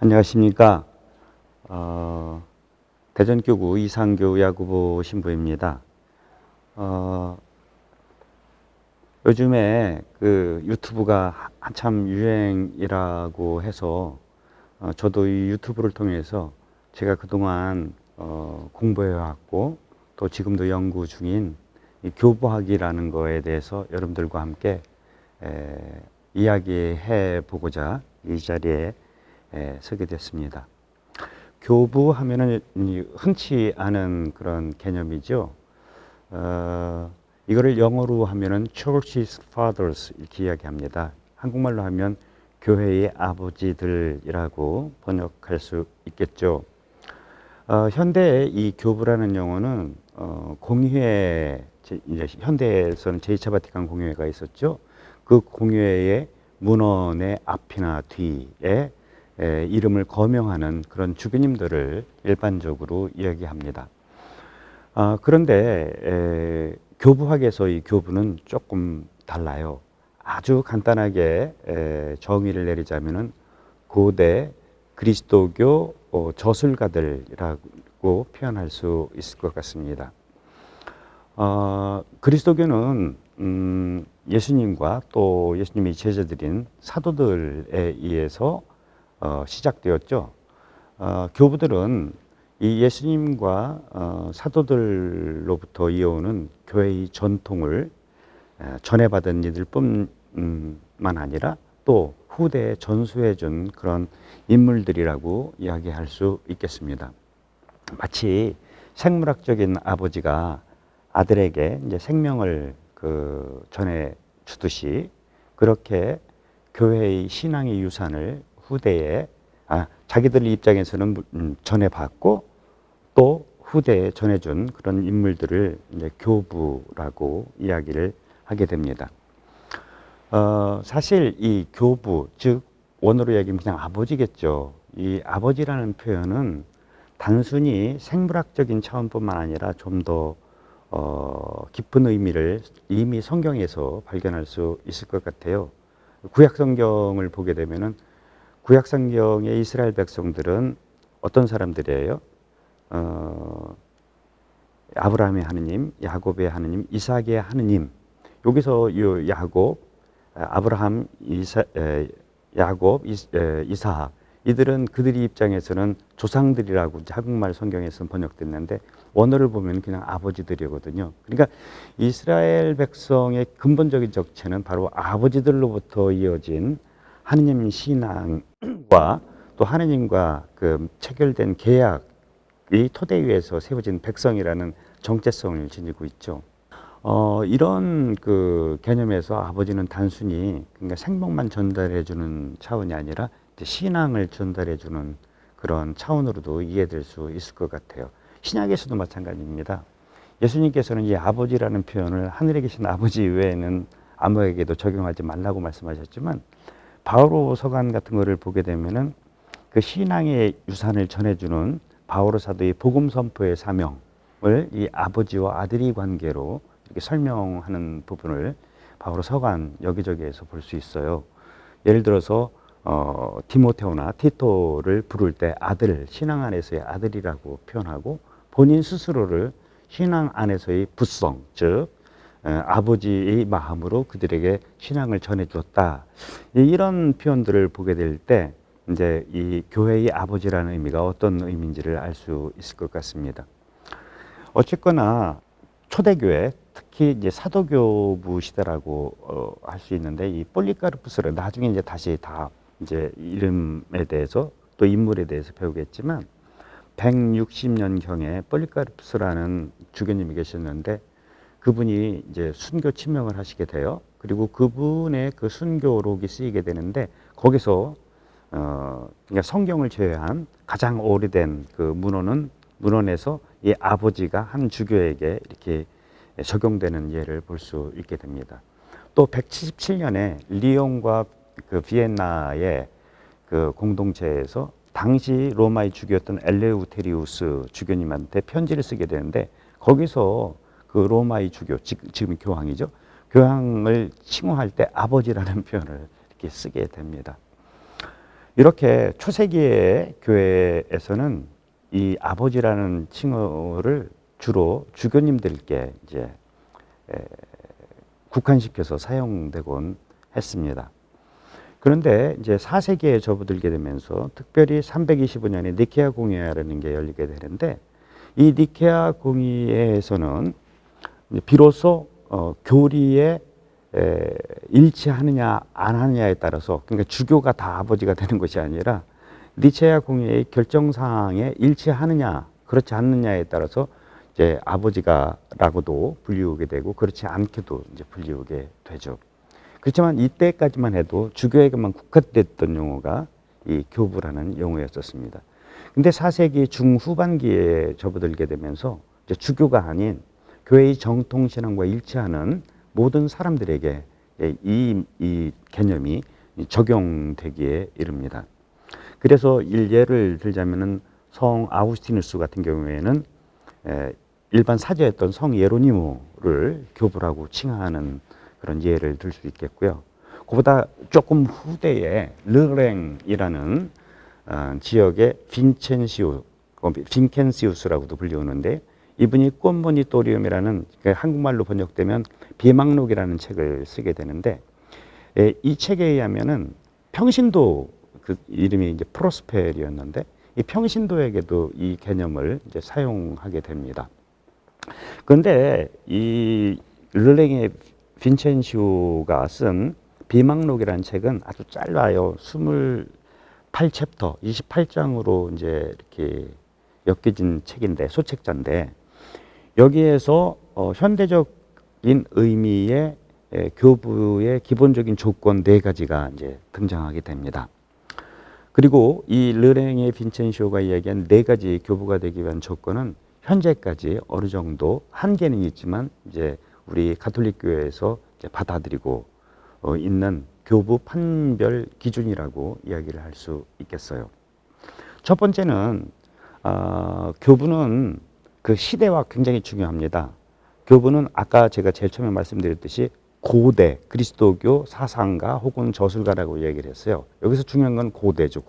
안녕하십니까. 대전교구 이상교 야구부 신부입니다. 요즘에 그 유튜브가 한참 유행이라고 해서 저도 이 유튜브를 통해서 제가 그동안 공부해왔고 또 지금도 연구 중인 이 교부학이라는 거에 대해서 여러분들과 함께 이야기해 보고자 이 자리에 서게 됐습니다. 교부하면은 흔치 않은 그런 개념이죠. 이거를 영어로 하면은 Church's Fathers 이렇게 이야기합니다. 한국말로 하면 교회의 아버지들이라고 번역할 수 있겠죠. 현대의 이 교부라는 용어는 공회에 이제 현대에서는 제2차 바티칸 공회가 있었죠. 그 공회의 문헌의 앞이나 뒤에 이름을 거명하는 그런 주교님들을 일반적으로 이야기합니다. 그런데 교부학에서 이 교부는 조금 달라요. 아주 간단하게 정의를 내리자면은 고대 그리스도교 저술가들이라고 표현할 수 있을 것 같습니다. 그리스도교는 예수님과 또 예수님이 제자들인 사도들에 의해서 시작되었죠. 교부들은 이 예수님과 사도들로부터 이어오는 교회의 전통을 전해받은 이들뿐만 아니라 또 후대에 전수해준 그런 인물들이라고 이야기할 수 있겠습니다. 마치 생물학적인 아버지가 아들에게 이제 생명을 전해 주듯이 그렇게 교회의 신앙의 유산을 후대에 자기들 입장에서는 전해받고 또 후대에 전해준 그런 인물들을 이제 교부라고 이야기를 하게 됩니다. 사실 이 교부, 즉 원어로 얘기하면 그냥 아버지겠죠. 이 아버지라는 표현은 단순히 생물학적인 차원뿐만 아니라 좀 더 깊은 의미를 이미 성경에서 발견할 수 있을 것 같아요. 구약 성경을 보게 되면은 구약 성경의 이스라엘 백성들은 어떤 사람들이에요? 아브라함의 하느님, 야곱의 하느님, 이삭의 하느님. 여기서 이 야곱, 아브라함, 야곱, 이삭 이들은 그들이 입장에서는 조상들이라고 한국말 성경에서는 번역됐는데 원어를 보면 그냥 아버지들이거든요. 그러니까 이스라엘 백성의 근본적인 정체는 바로 아버지들로부터 이어진 하느님 신앙과 또 하느님과 그 체결된 계약의 토대 위에서 세워진 백성이라는 정체성을 지니고 있죠. 이런 그 개념에서 아버지는 단순히 그러니까 생명만 전달해 주는 차원이 아니라 신앙을 전달해 주는 그런 차원으로도 이해될 수 있을 것 같아요. 신약에서도 마찬가지입니다. 예수님께서는 이 아버지라는 표현을 하늘에 계신 아버지 외에는 아무에게도 적용하지 말라고 말씀하셨지만 바오로 서간 같은 거를 보게 되면은 그 신앙의 유산을 전해주는 바오로 사도의 복음 선포의 사명을 이 아버지와 아들의 관계로 이렇게 설명하는 부분을 바오로 서간 여기저기에서 볼 수 있어요. 예를 들어서 디모테오나 티토를 부를 때 아들, 신앙 안에서의 아들이라고 표현하고 본인 스스로를 신앙 안에서의 부성, 즉 아버지의 마음으로 그들에게 신앙을 전해주었다. 이런 표현들을 보게 될 때 이제 이 교회의 아버지라는 의미가 어떤 의미인지를 알 수 있을 것 같습니다. 어쨌거나 초대교회, 특히 이제 사도교부 시대라고 할 수 있는데 이 폴리카르푸스를 나중에 이제 다시 다 이제 이름에 대해서 또 인물에 대해서 배우겠지만 160년경에 폴리카르푸스라는 주교님이 계셨는데 그분이 이제 순교 치명을 하시게 돼요. 그리고 그분의 그 순교록이 쓰이게 되는데 거기서 그러니까 성경을 제외한 가장 오래된 그 문헌에서 이 아버지가 한 주교에게 이렇게 적용되는 예를 볼 수 있게 됩니다. 또 177년에 리옹과 그 비엔나의 그 공동체에서 당시 로마의 주교였던 엘레우테리우스 주교님한테 편지를 쓰게 되는데 거기서 그 로마의 주교, 지금 교황이죠. 교황을 칭호할 때 아버지라는 표현을 이렇게 쓰게 됩니다. 이렇게 초세기의 교회에서는 이 아버지라는 칭호를 주로 주교님들께 이제 국한시켜서 사용되곤 했습니다. 그런데 이제 4세기에 접어들게 되면서 특별히 325년에 니케아 공의회라는 게 열리게 되는데, 이 니케아 공의회에서는 비로소 교리에 일치하느냐 안 하느냐에 따라서, 그러니까 주교가 다 아버지가 되는 것이 아니라 니케아 공의회의 결정사항에 일치하느냐 그렇지 않느냐에 따라서 이제 아버지가라고도 불리우게 되고, 그렇지 않게도 이제 불리우게 되죠. 그렇지만 이때까지만 해도 주교에게만 국한됐던 용어가 이 교부라는 용어였었습니다. 근데 4세기 중후반기에 접어들게 되면서 이제 주교가 아닌 교회의 정통신앙과 일치하는 모든 사람들에게 이 개념이 적용되기에 이릅니다. 그래서 예를 들자면은 성 아우구스티누스 같은 경우에는 일반 사제였던 성 예로니모를 교부라고 칭하는 그런 예를 들 수 있겠고요. 그보다 조금 후대에 르랭이라는 지역의 빈켄시우스라고도 불리우는데, 이분이 꼼보니토리움이라는 한국말로 번역되면 비망록이라는 책을 쓰게 되는데, 이 책에 의하면은 평신도, 그 이름이 이제 프로스페리였는데, 이 평신도에게도 이 개념을 이제 사용하게 됩니다. 그런데 이 르랭의 빈첸시오가 쓴 비망록이라는 책은 아주 짧아요. 28챕터, 28장으로 이제 이렇게 엮여진 책인데, 소책자인데, 여기에서 현대적인 의미의 교부의 기본적인 조건 4가지가 이제 등장하게 됩니다. 그리고 이 르랭의 빈첸시오가 이야기한 4가지 교부가 되기 위한 조건은 현재까지 어느 정도 한계는 있지만 이제 우리 가톨릭 교회에서 이제 받아들이고 있는 교부 판별 기준이라고 이야기를 할 수 있겠어요. 첫 번째는 교부는 그 시대와 굉장히 중요합니다. 교부는 아까 제가 제일 처음에 말씀드렸듯이 고대 그리스도교 사상가 혹은 저술가라고 이야기를 했어요. 여기서 중요한 건 고대죠.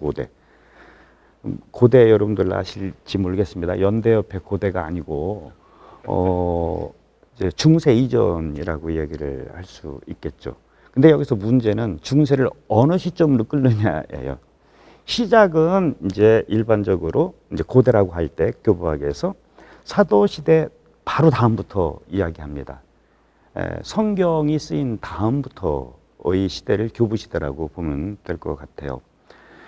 고대 여러분들 아실지 모르겠습니다. 연대협회 고대가 아니고 이제 중세 이전이라고 이야기를 할 수 있겠죠. 근데 여기서 문제는 중세를 어느 시점으로 끌느냐예요. 시작은 이제 일반적으로 이제 고대라고 할 때 교부학에서 사도 시대 바로 다음부터 이야기합니다. 성경이 쓰인 다음부터의 시대를 교부 시대라고 보면 될 것 같아요.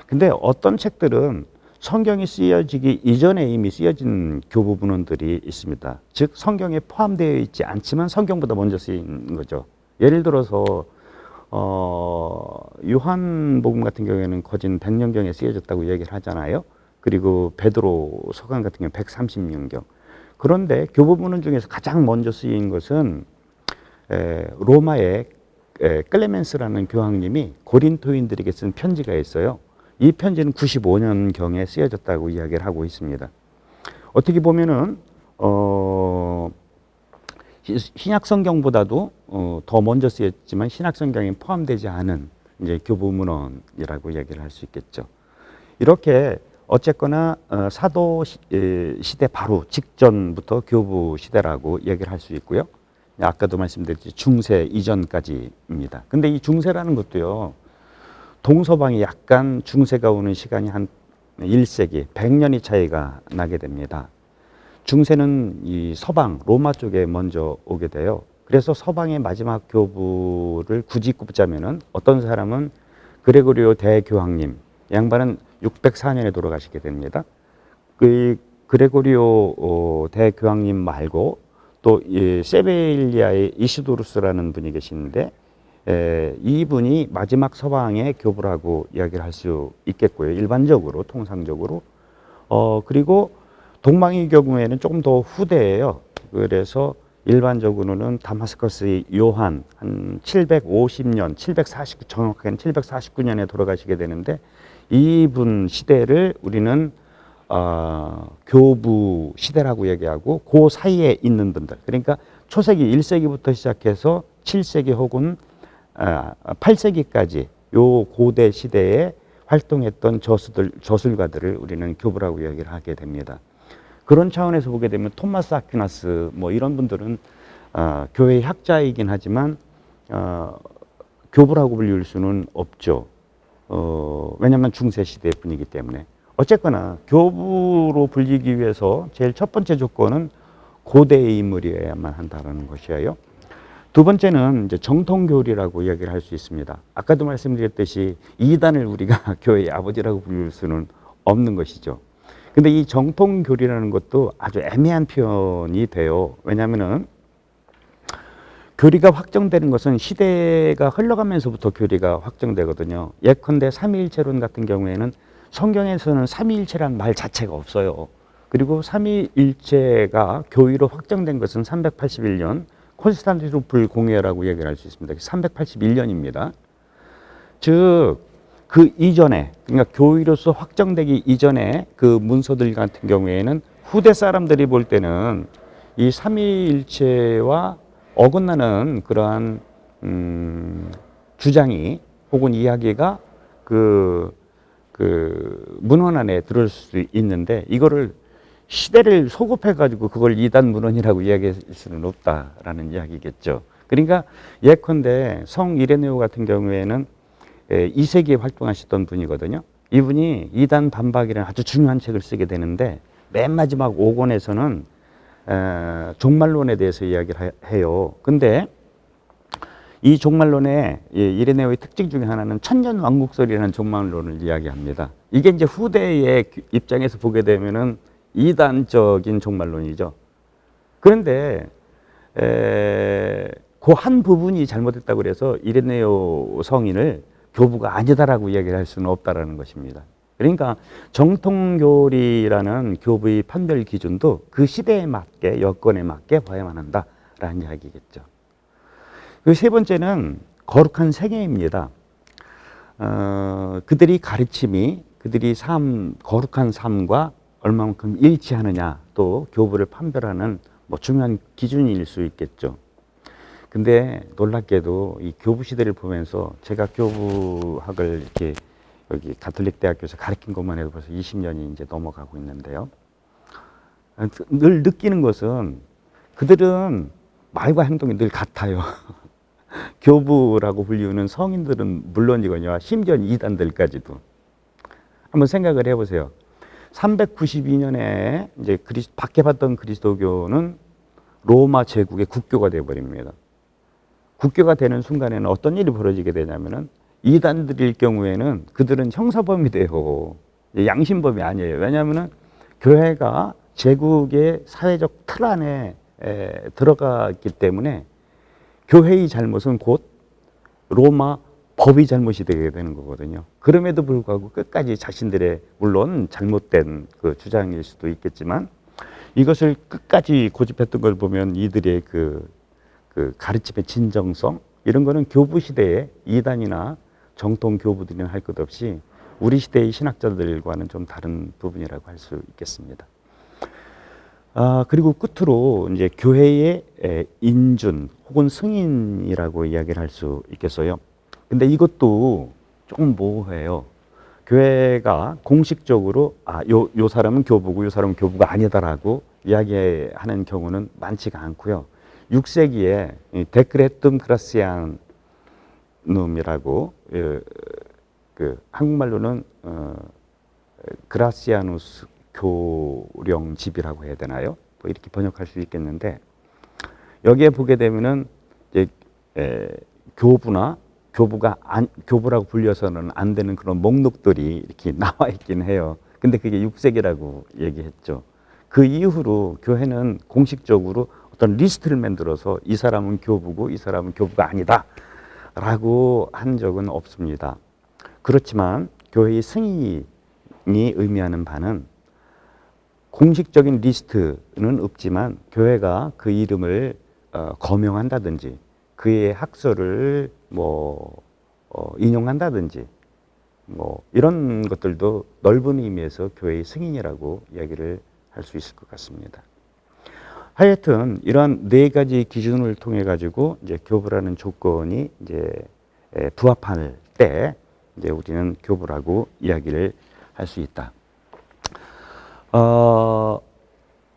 근데 어떤 책들은 성경이 쓰여지기 이전에 이미 쓰여진 교부 문헌들이 있습니다. 즉 성경에 포함되어 있지 않지만 성경보다 먼저 쓰인 거죠. 예를 들어서 요한복음 같은 경우에는 거진 100년경에 쓰여졌다고 얘기를 하잖아요. 그리고 베드로 서간 같은 경우 130년경. 그런데 교부 문헌 중에서 가장 먼저 쓰인 것은 로마의 클레멘스라는 교황님이 고린토인들에게 쓴 편지가 있어요. 이 편지는 95년경에 쓰여졌다고 이야기를 하고 있습니다. 어떻게 보면은 신약 성경보다도 더 먼저 쓰였지만 신약 성경에 포함되지 않은 이제 교부 문헌이라고 이야기를 할 수 있겠죠. 이렇게 어쨌거나 사도 시대 바로 직전부터 교부 시대라고 이야기를 할 수 있고요. 아까도 말씀드렸듯이 중세 이전까지입니다. 근데 이 중세라는 것도요, 동서방이 약간 중세가 오는 시간이 한 1세기, 100년이 차이가 나게 됩니다. 중세는 이 서방, 로마 쪽에 먼저 오게 돼요. 그래서 서방의 마지막 교부를 굳이 꼽자면은 어떤 사람은 그레고리오 대교황님, 양반은 604년에 돌아가시게 됩니다. 그 그레고리오 대교황님 말고 또 세베일리아의 이시도루스라는 분이 계시는데, 이분이 마지막 서방의 교부라고 이야기를 할 수 있겠고요. 일반적으로, 통상적으로. 그리고 동방의 경우에는 조금 더 후대예요. 그래서 일반적으로는 다마스커스의 요한 한 750년, 749, 정확하게는 749년에 돌아가시게 되는데, 이분 시대를 우리는 교부 시대라고 얘기하고, 그 사이에 있는 분들, 그러니까 초세기 1세기부터 시작해서 7세기 혹은 8세기까지 요 고대 시대에 활동했던 저술가들을 우리는 교부라고 이야기를 하게 됩니다. 그런 차원에서 보게 되면 토마스 아퀴나스 뭐 이런 분들은 교회 학자이긴 하지만 교부라고 불릴 수는 없죠. 왜냐하면 중세 시대 분이기 때문에. 어쨌거나 교부로 불리기 위해서 제일 첫 번째 조건은 고대의 인물이어야만 한다는 것이에요. 두 번째는 이제 정통교리라고 이야기를 할 수 있습니다. 아까도 말씀드렸듯이 이단을 우리가 교회의 아버지라고 부를 수는 없는 것이죠. 근데 이 정통교리라는 것도 아주 애매한 표현이 돼요. 왜냐하면은 교리가 확정되는 것은 시대가 흘러가면서부터 교리가 확정되거든요. 예컨대 삼위일체론 같은 경우에는 성경에서는 삼위일체란 말 자체가 없어요. 그리고 삼위일체가 교리로 확정된 것은 381년 콘스탄티노플 공회라고 얘기를 할 수 있습니다. 381년입니다. 즉, 그 이전에, 그러니까 교리로서 확정되기 이전에 그 문서들 같은 경우에는 후대 사람들이 볼 때는 이 삼위일체와 어긋나는 그러한 주장이 혹은 이야기가 그 문헌 안에 들을 수 있는데 이거를 시대를 소급해 가지고 그걸 이단 문헌이라고 이야기할 수는 없다라는 이야기겠죠. 그러니까 예컨대 성 이레네오 같은 경우에는 2세기에 활동하셨던 분이거든요. 이분이 이단 반박이라는 아주 중요한 책을 쓰게 되는데 맨 마지막 5권에서는 종말론에 대해서 이야기를 해요. 근데 이 종말론의 이레네오의 특징 중에 하나는 천년왕국설이라는 종말론을 이야기합니다. 이게 이제 후대의 입장에서 보게 되면은 이단적인 종말론이죠. 그런데 그 한 부분이 잘못됐다고 그래서 이레네오 성인을 교부가 아니다라고 이야기를 할 수는 없다라는 것입니다. 그러니까 정통교리라는 교부의 판별 기준도 그 시대에 맞게 여건에 맞게 봐야만 한다라는 이야기겠죠. 그 세 번째는 거룩한 생애입니다. 그들이 가르침이 그들이 거룩한 삶과 얼마만큼 일치하느냐 또 교부를 판별하는 뭐 중요한 기준일 수 있겠죠. 근데 놀랍게도 이 교부 시대를 보면서 제가 교부학을 이렇게 여기 가톨릭 대학교에서 가르친 것만 해도 벌써 20년이 이제 넘어가고 있는데요. 늘 느끼는 것은 그들은 말과 행동이 늘 같아요. 교부라고 불리우는 성인들은 물론이거니와 심지어 이단들까지도. 한번 생각을 해보세요. 392년에 이제 박해받던 그리스도교는 로마 제국의 국교가 되어버립니다. 국교가 되는 순간에는 어떤 일이 벌어지게 되냐면은 이단들일 경우에는 그들은 형사범이 돼요. 양심범이 아니에요. 왜냐하면은 교회가 제국의 사회적 틀 안에 들어갔기 때문에 교회의 잘못은 곧 로마 법이 잘못이 되게 되는 거거든요. 그럼에도 불구하고 끝까지 자신들의 물론 잘못된 그 주장일 수도 있겠지만 이것을 끝까지 고집했던 걸 보면 이들의 그 가르침의 진정성 이런 거는 교부 시대의 이단이나 정통 교부들이나 할 것 없이 우리 시대의 신학자들과는 좀 다른 부분이라고 할 수 있겠습니다. 그리고 끝으로 이제 교회의 인준 혹은 승인이라고 이야기를 할 수 있겠어요. 근데 이것도 조금 모호해요. 교회가 공식적으로 요 사람은 교부고 요 사람은 교부가 아니다라고 이야기하는 경우는 많지가 않고요. 6세기에 데크레툼 그라시아눔이라고 그 한국말로는 그라시아누스 교령집이라고 해야 되나요? 뭐 이렇게 번역할 수 있겠는데 여기에 보게 되면은 이제 교부라고 불려서는 안 되는 그런 목록들이 이렇게 나와 있긴 해요. 근데 그게 6세기라고 얘기했죠. 그 이후로 교회는 공식적으로 어떤 리스트를 만들어서 이 사람은 교부고 이 사람은 교부가 아니다 라고 한 적은 없습니다. 그렇지만 교회의 승인이 의미하는 바는 공식적인 리스트는 없지만 교회가 그 이름을 거명한다든지 그의 학설을 인용한다든지 이런 것들도 넓은 의미에서 교회의 승인이라고 이야기를 할 수 있을 것 같습니다. 하여튼 이러한 네 가지 기준을 통해 가지고 이제 교부라는 조건이 이제 부합할 때 이제 우리는 교부라고 이야기를 할 수 있다.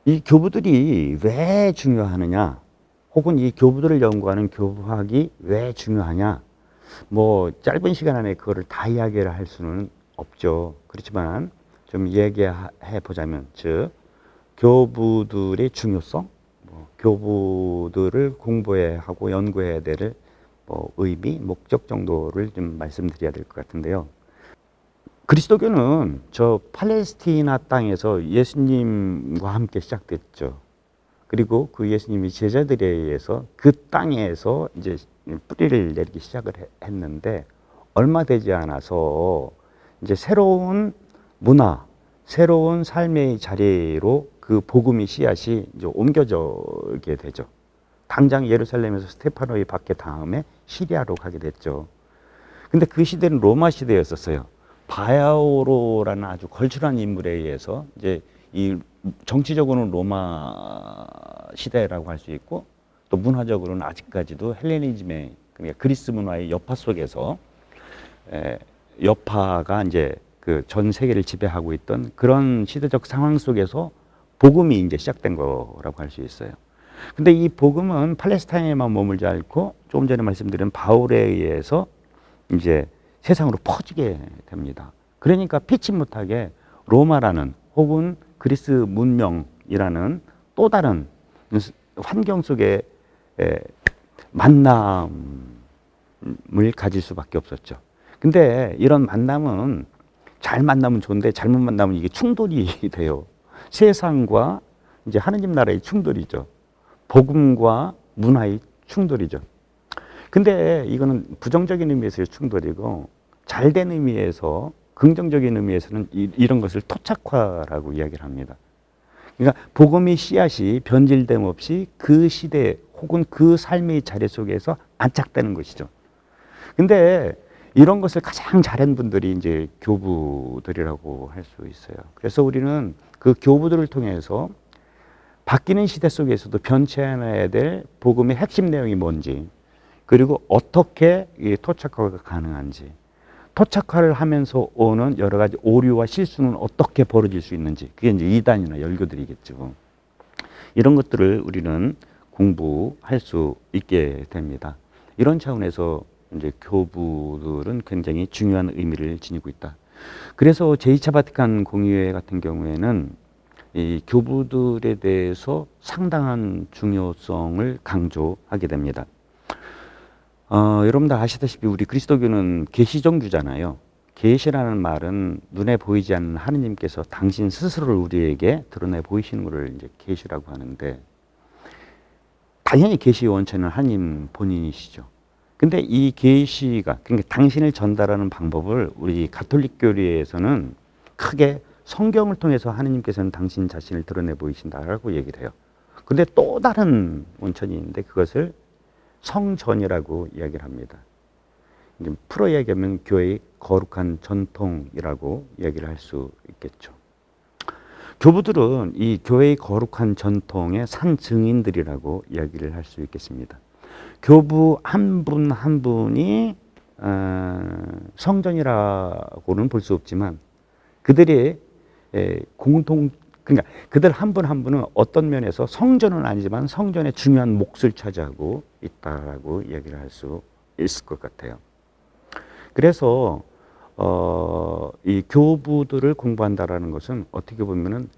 이 교부들이 왜 중요하느냐, 혹은 이 교부들을 연구하는 교부학이 왜 중요하냐, 뭐 짧은 시간 안에 그거를 다 이야기를 할 수는 없죠. 그렇지만 좀 얘기해 보자면, 즉 교부들의 중요성, 교부들을 공부해야 하고 연구해야 될 의미, 목적 정도를 좀 말씀드려야 될 것 같은데요. 그리스도교는 저 팔레스티나 땅에서 예수님과 함께 시작됐죠. 그리고 그 예수님이 제자들에 의해서 그 땅에서 이제 뿌리를 내리기 시작을 했는데, 얼마 되지 않아서 이제 새로운 문화, 새로운 삶의 자리로 그 복음의 씨앗이 이제 옮겨지게 되죠. 당장 예루살렘에서 스테파노의 받게 다음에 시리아로 가게 됐죠. 근데 그 시대는 로마 시대였었어요. 바야오로라는 아주 걸출한 인물에 의해서 이제 이 정치적으로는 로마 시대라고 할 수 있고, 또 문화적으로는 아직까지도 헬레니즘의, 그러니까 그리스 문화의 여파 속에서 여파가 이제 그 전 세계를 지배하고 있던 그런 시대적 상황 속에서 복음이 이제 시작된 거라고 할 수 있어요. 근데 이 복음은 팔레스타인에만 머물지 않고 조금 전에 말씀드린 바울에 의해서 이제 세상으로 퍼지게 됩니다. 그러니까 피치 못하게 로마라는, 혹은 그리스 문명이라는 또 다른 환경 속에 만남을 가질 수밖에 없었죠. 근데 이런 만남은, 잘 만나면 좋은데 잘못 만나면 이게 충돌이 돼요. 세상과 이제 하느님 나라의 충돌이죠. 복음과 문화의 충돌이죠. 근데 이거는 부정적인 의미에서의 충돌이고, 잘된 의미에서, 긍정적인 의미에서는 이런 것을 토착화라고 이야기를 합니다. 그러니까 복음의 씨앗이 변질됨 없이 그 시대 혹은 그 삶의 자리 속에서 안착되는 것이죠. 근데 이런 것을 가장 잘한 분들이 이제 교부들이라고 할 수 있어요. 그래서 우리는 그 교부들을 통해서 바뀌는 시대 속에서도 변치않아야 될 복음의 핵심 내용이 뭔지, 그리고 어떻게 이 토착화가 가능한지, 토착화를 하면서 오는 여러 가지 오류와 실수는 어떻게 벌어질 수 있는지, 그게 이제 이단이나 열교들이겠죠. 이런 것들을 우리는 공부할 수 있게 됩니다. 이런 차원에서 이제 교부들은 굉장히 중요한 의미를 지니고 있다. 그래서 제2차 바티칸 공의회 같은 경우에는 이 교부들에 대해서 상당한 중요성을 강조하게 됩니다. 여러분들 아시다시피 우리 그리스도교는 계시종교잖아요. 계시라는 말은 눈에 보이지 않는 하느님께서 당신 스스로를 우리에게 드러내 보이시는 것을 이제 계시라고 하는데, 당연히 계시의 원천은 하느님 본인이시죠. 근데 이 계시가, 그러니까 당신을 전달하는 방법을 우리 가톨릭 교리에서는 크게 성경을 통해서 하느님께서는 당신 자신을 드러내 보이신다라고 얘기를 해요. 근데 또 다른 원천이 있는데 그것을 성전이라고 이야기를 합니다. 이제 풀어 이야기하면 교회의 거룩한 전통이라고 이야기를 할 수 있겠죠. 교부들은 이 교회의 거룩한 전통의 산 증인들이라고 이야기를 할 수 있겠습니다. 교부 한 분 한 분이 성전이라고는 볼 수 없지만, 그들의 그러니까 그들 한 분 한 분은 어떤 면에서 성전은 아니지만 성전의 중요한 몫을 차지하고 있다라고 이야기를 할 수 있을 것 같아요. 그래서 이 교부들을 공부한다라는 것은 어떻게 보면은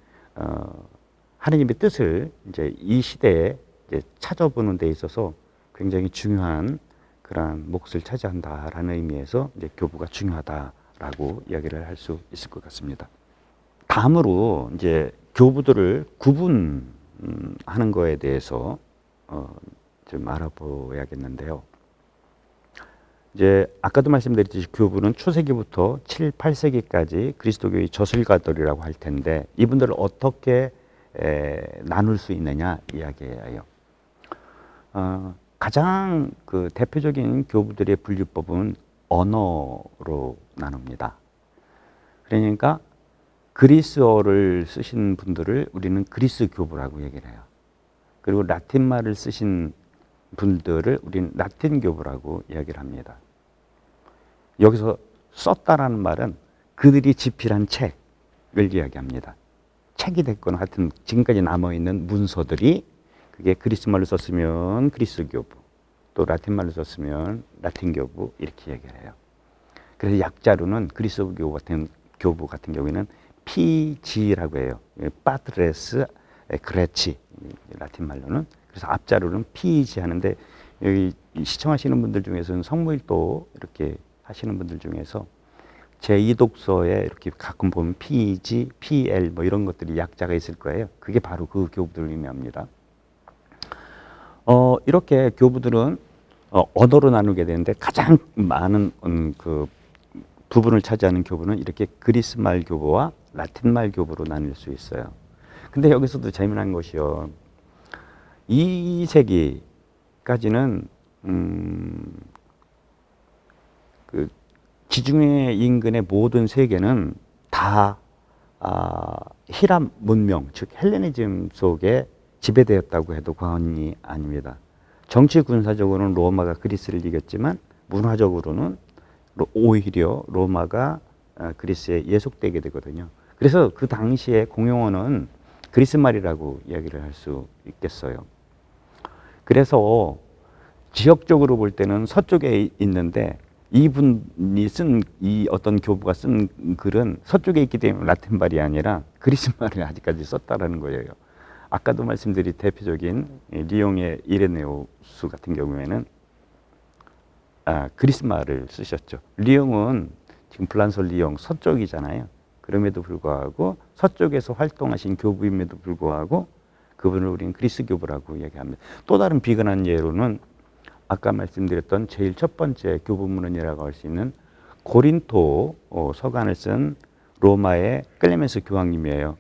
하느님의 뜻을 이제 이 시대에 이제 찾아보는 데 있어서 굉장히 중요한 그러한 몫을 차지한다라는 의미에서 이제 교부가 중요하다라고 이야기를 할 수 있을 것 같습니다. 다음으로 이제 교부들을 구분하는 거에 대해서 좀 알아보야겠는데요. 이제 아까도 말씀드렸듯이 교부는 초세기부터 7, 8세기까지 그리스도교의 저술가들이라고 할 텐데, 이분들을 어떻게 나눌 수 있느냐 이야기예요. 가장 그 대표적인 교부들의 분류법은 언어로 나눕니다. 그러니까 그리스어를 쓰신 분들을 우리는 그리스 교부라고 얘기를 해요. 그리고 라틴말을 쓰신 분들을 우리는 라틴 교부라고 이야기를 합니다. 여기서 썼다라는 말은 그들이 집필한 책을 이야기합니다. 책이 됐거나 하여튼 지금까지 남아있는 문서들이 그게 그리스 말로 썼으면 그리스 교부, 또 라틴 말로 썼으면 라틴 교부 이렇게 얘기를 해요. 그래서 약자로는 그리스 교부 같은 경우에는 PG라고 해요. 파트레스 그레치 라틴 말로는. 그래서 앞자로는 PG 하는데 여기 시청하시는 분들 중에서는 성모일도 이렇게 하시는 분들 중에서 제2독서에 이렇게 가끔 보면 PG, PL 뭐 이런 것들이 약자가 있을 거예요. 그게 바로 그 교부들을 의미합니다. 이렇게 교부들은 언어로 나누게 되는데 가장 많은 그 부분을 차지하는 교부는 이렇게 그리스 말 교부와 라틴 말 교부로 나눌 수 있어요. 근데 여기서도 재미난 것이요. 2세기까지는 그 지중해 인근의 모든 세계는 다 히랍 문명, 즉 헬레니즘 속에 지배되었다고 해도 과언이 아닙니다. 정치 군사적으로는 로마가 그리스를 이겼지만 문화적으로는 오히려 로마가 그리스에 예속되게 되거든요. 그래서 그 당시에 공용어는 그리스 말이라고 이야기를 할 수 있겠어요. 그래서 지역적으로 볼 때는 서쪽에 있는데 이분이 쓴 이 어떤 교부가 쓴 글은 서쪽에 있기 때문에 라틴 말이 아니라 그리스 말을 아직까지 썼다라는 거예요. 아까도 말씀드린 대표적인 리옹의 이레네우스 같은 경우에는 그리스 말을 쓰셨죠. 리옹은 지금 프랑스 리옹 서쪽이잖아요. 그럼에도 불구하고 서쪽에서 활동하신 교부임에도 불구하고 그분을 우리는 그리스 교부라고 얘기합니다. 또 다른 비근한 예로는 아까 말씀드렸던 제일 첫 번째 교부문헌이라고 할 수 있는 고린토 서간을 쓴 로마의 클레멘스 교황님이에요.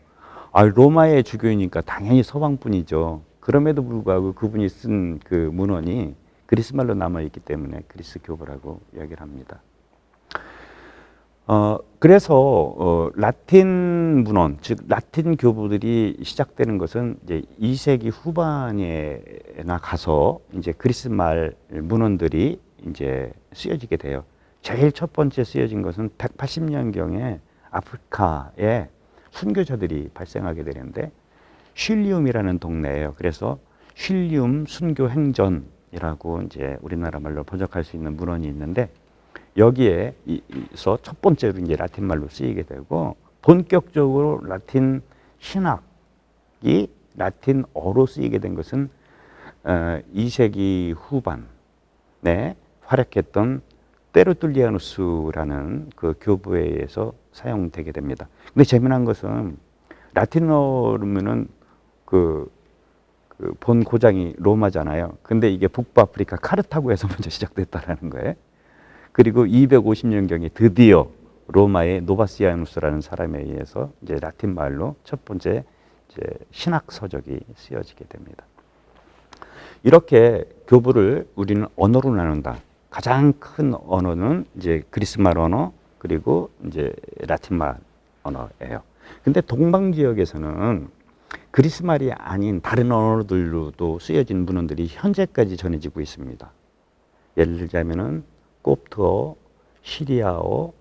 로마의 주교이니까 당연히 서방분이죠. 그럼에도 불구하고 그분이 쓴 그 문헌이 그리스 말로 남아있기 때문에 그리스 교부라고 이야기를 합니다. 그래서 라틴 문헌, 즉 라틴 교부들이 시작되는 것은 이제 2세기 후반에나 가서 이제 그리스 말 문헌들이 이제 쓰여지게 돼요. 제일 첫 번째 쓰여진 것은 180년경에 아프리카에 순교자들이 발생하게 되는데 쉴리움이라는 동네예요. 그래서 쉴리움 순교 행전이라고 이제 우리나라 말로 번역할 수 있는 문헌이 있는데 여기에서 첫 번째로 이제 라틴 말로 쓰이게 되고 본격적으로 라틴 신학이 라틴어로 쓰이게 된 것은 2세기 후반에 활약했던 테르툴리아누스라는 그 교부에 의해서 사용되게 됩니다. 근데 재미난 것은 라틴어로면은 본 고장이 로마잖아요. 근데 이게 북부아프리카 카르타고에서 먼저 시작됐다라는 거예요. 그리고 250년경에 드디어 로마의 노바시아누스라는 사람에 의해서 이제 라틴 말로 첫 번째 이제 신학 서적이 쓰여지게 됩니다. 이렇게 교부를 우리는 언어로 나눈다. 가장 큰 언어는 이제 그리스 말 언어 그리고 이제 라틴 말 언어예요. 근데 동방 지역에서는 그리스 말이 아닌 다른 언어들로도 쓰여진 문헌들이 현재까지 전해지고 있습니다. 예를 들자면은 콥트어, 시리아어,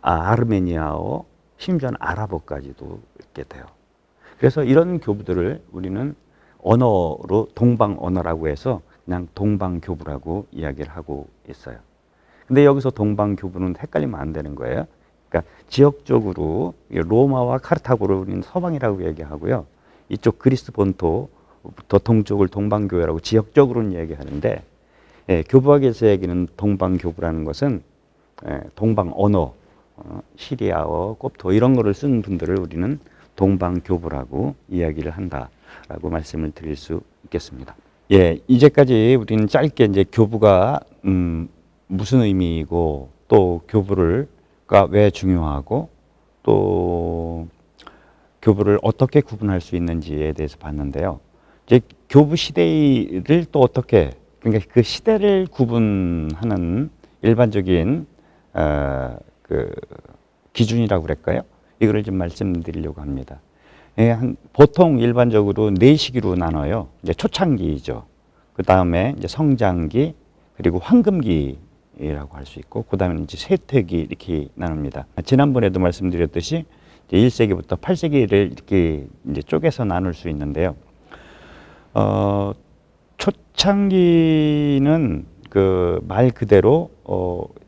아르메니아어, 심지어는 아랍어까지도 있게 돼요. 그래서 이런 교부들을 우리는 언어로 동방 언어라고 해서 그냥 동방 교부라고 이야기를 하고 있어요. 근데 여기서 동방 교부는 헷갈리면 안 되는 거예요. 그러니까 지역적으로 로마와 카르타고를 우리는 서방이라고 얘기하고요. 이쪽 그리스 본토부터 동쪽을 동방교회라고 지역적으로는 얘기하는데 교부학에서 얘기하는 동방교부라는 것은 동방 언어, 시리아어, 콥토 이런 거를 쓰는 분들을 우리는 동방교부라고 이야기를 한다라고 말씀을 드릴 수 있겠습니다. 이제까지 우리는 짧게 이제 교부가 무슨 의미이고 또 교부가 왜 중요하고 또 교부를 어떻게 구분할 수 있는지에 대해서 봤는데요. 이제 교부 시대를 또 어떻게 그러니까 그 시대를 구분하는 일반적인 그 기준이라고 그럴까요? 이거를 좀 말씀드리려고 합니다. 보통 일반적으로 4시기로 나눠요. 이제 초창기죠. 그 다음에 이제 성장기 그리고 황금기 1세기라고 할 수 있고, 그 다음에 이제 쇠퇴기 이렇게 나눕니다. 지난번에도 말씀드렸듯이 1세기부터 8세기를 이렇게 이제 쪼개서 나눌 수 있는데요. 초창기는 그 말 그대로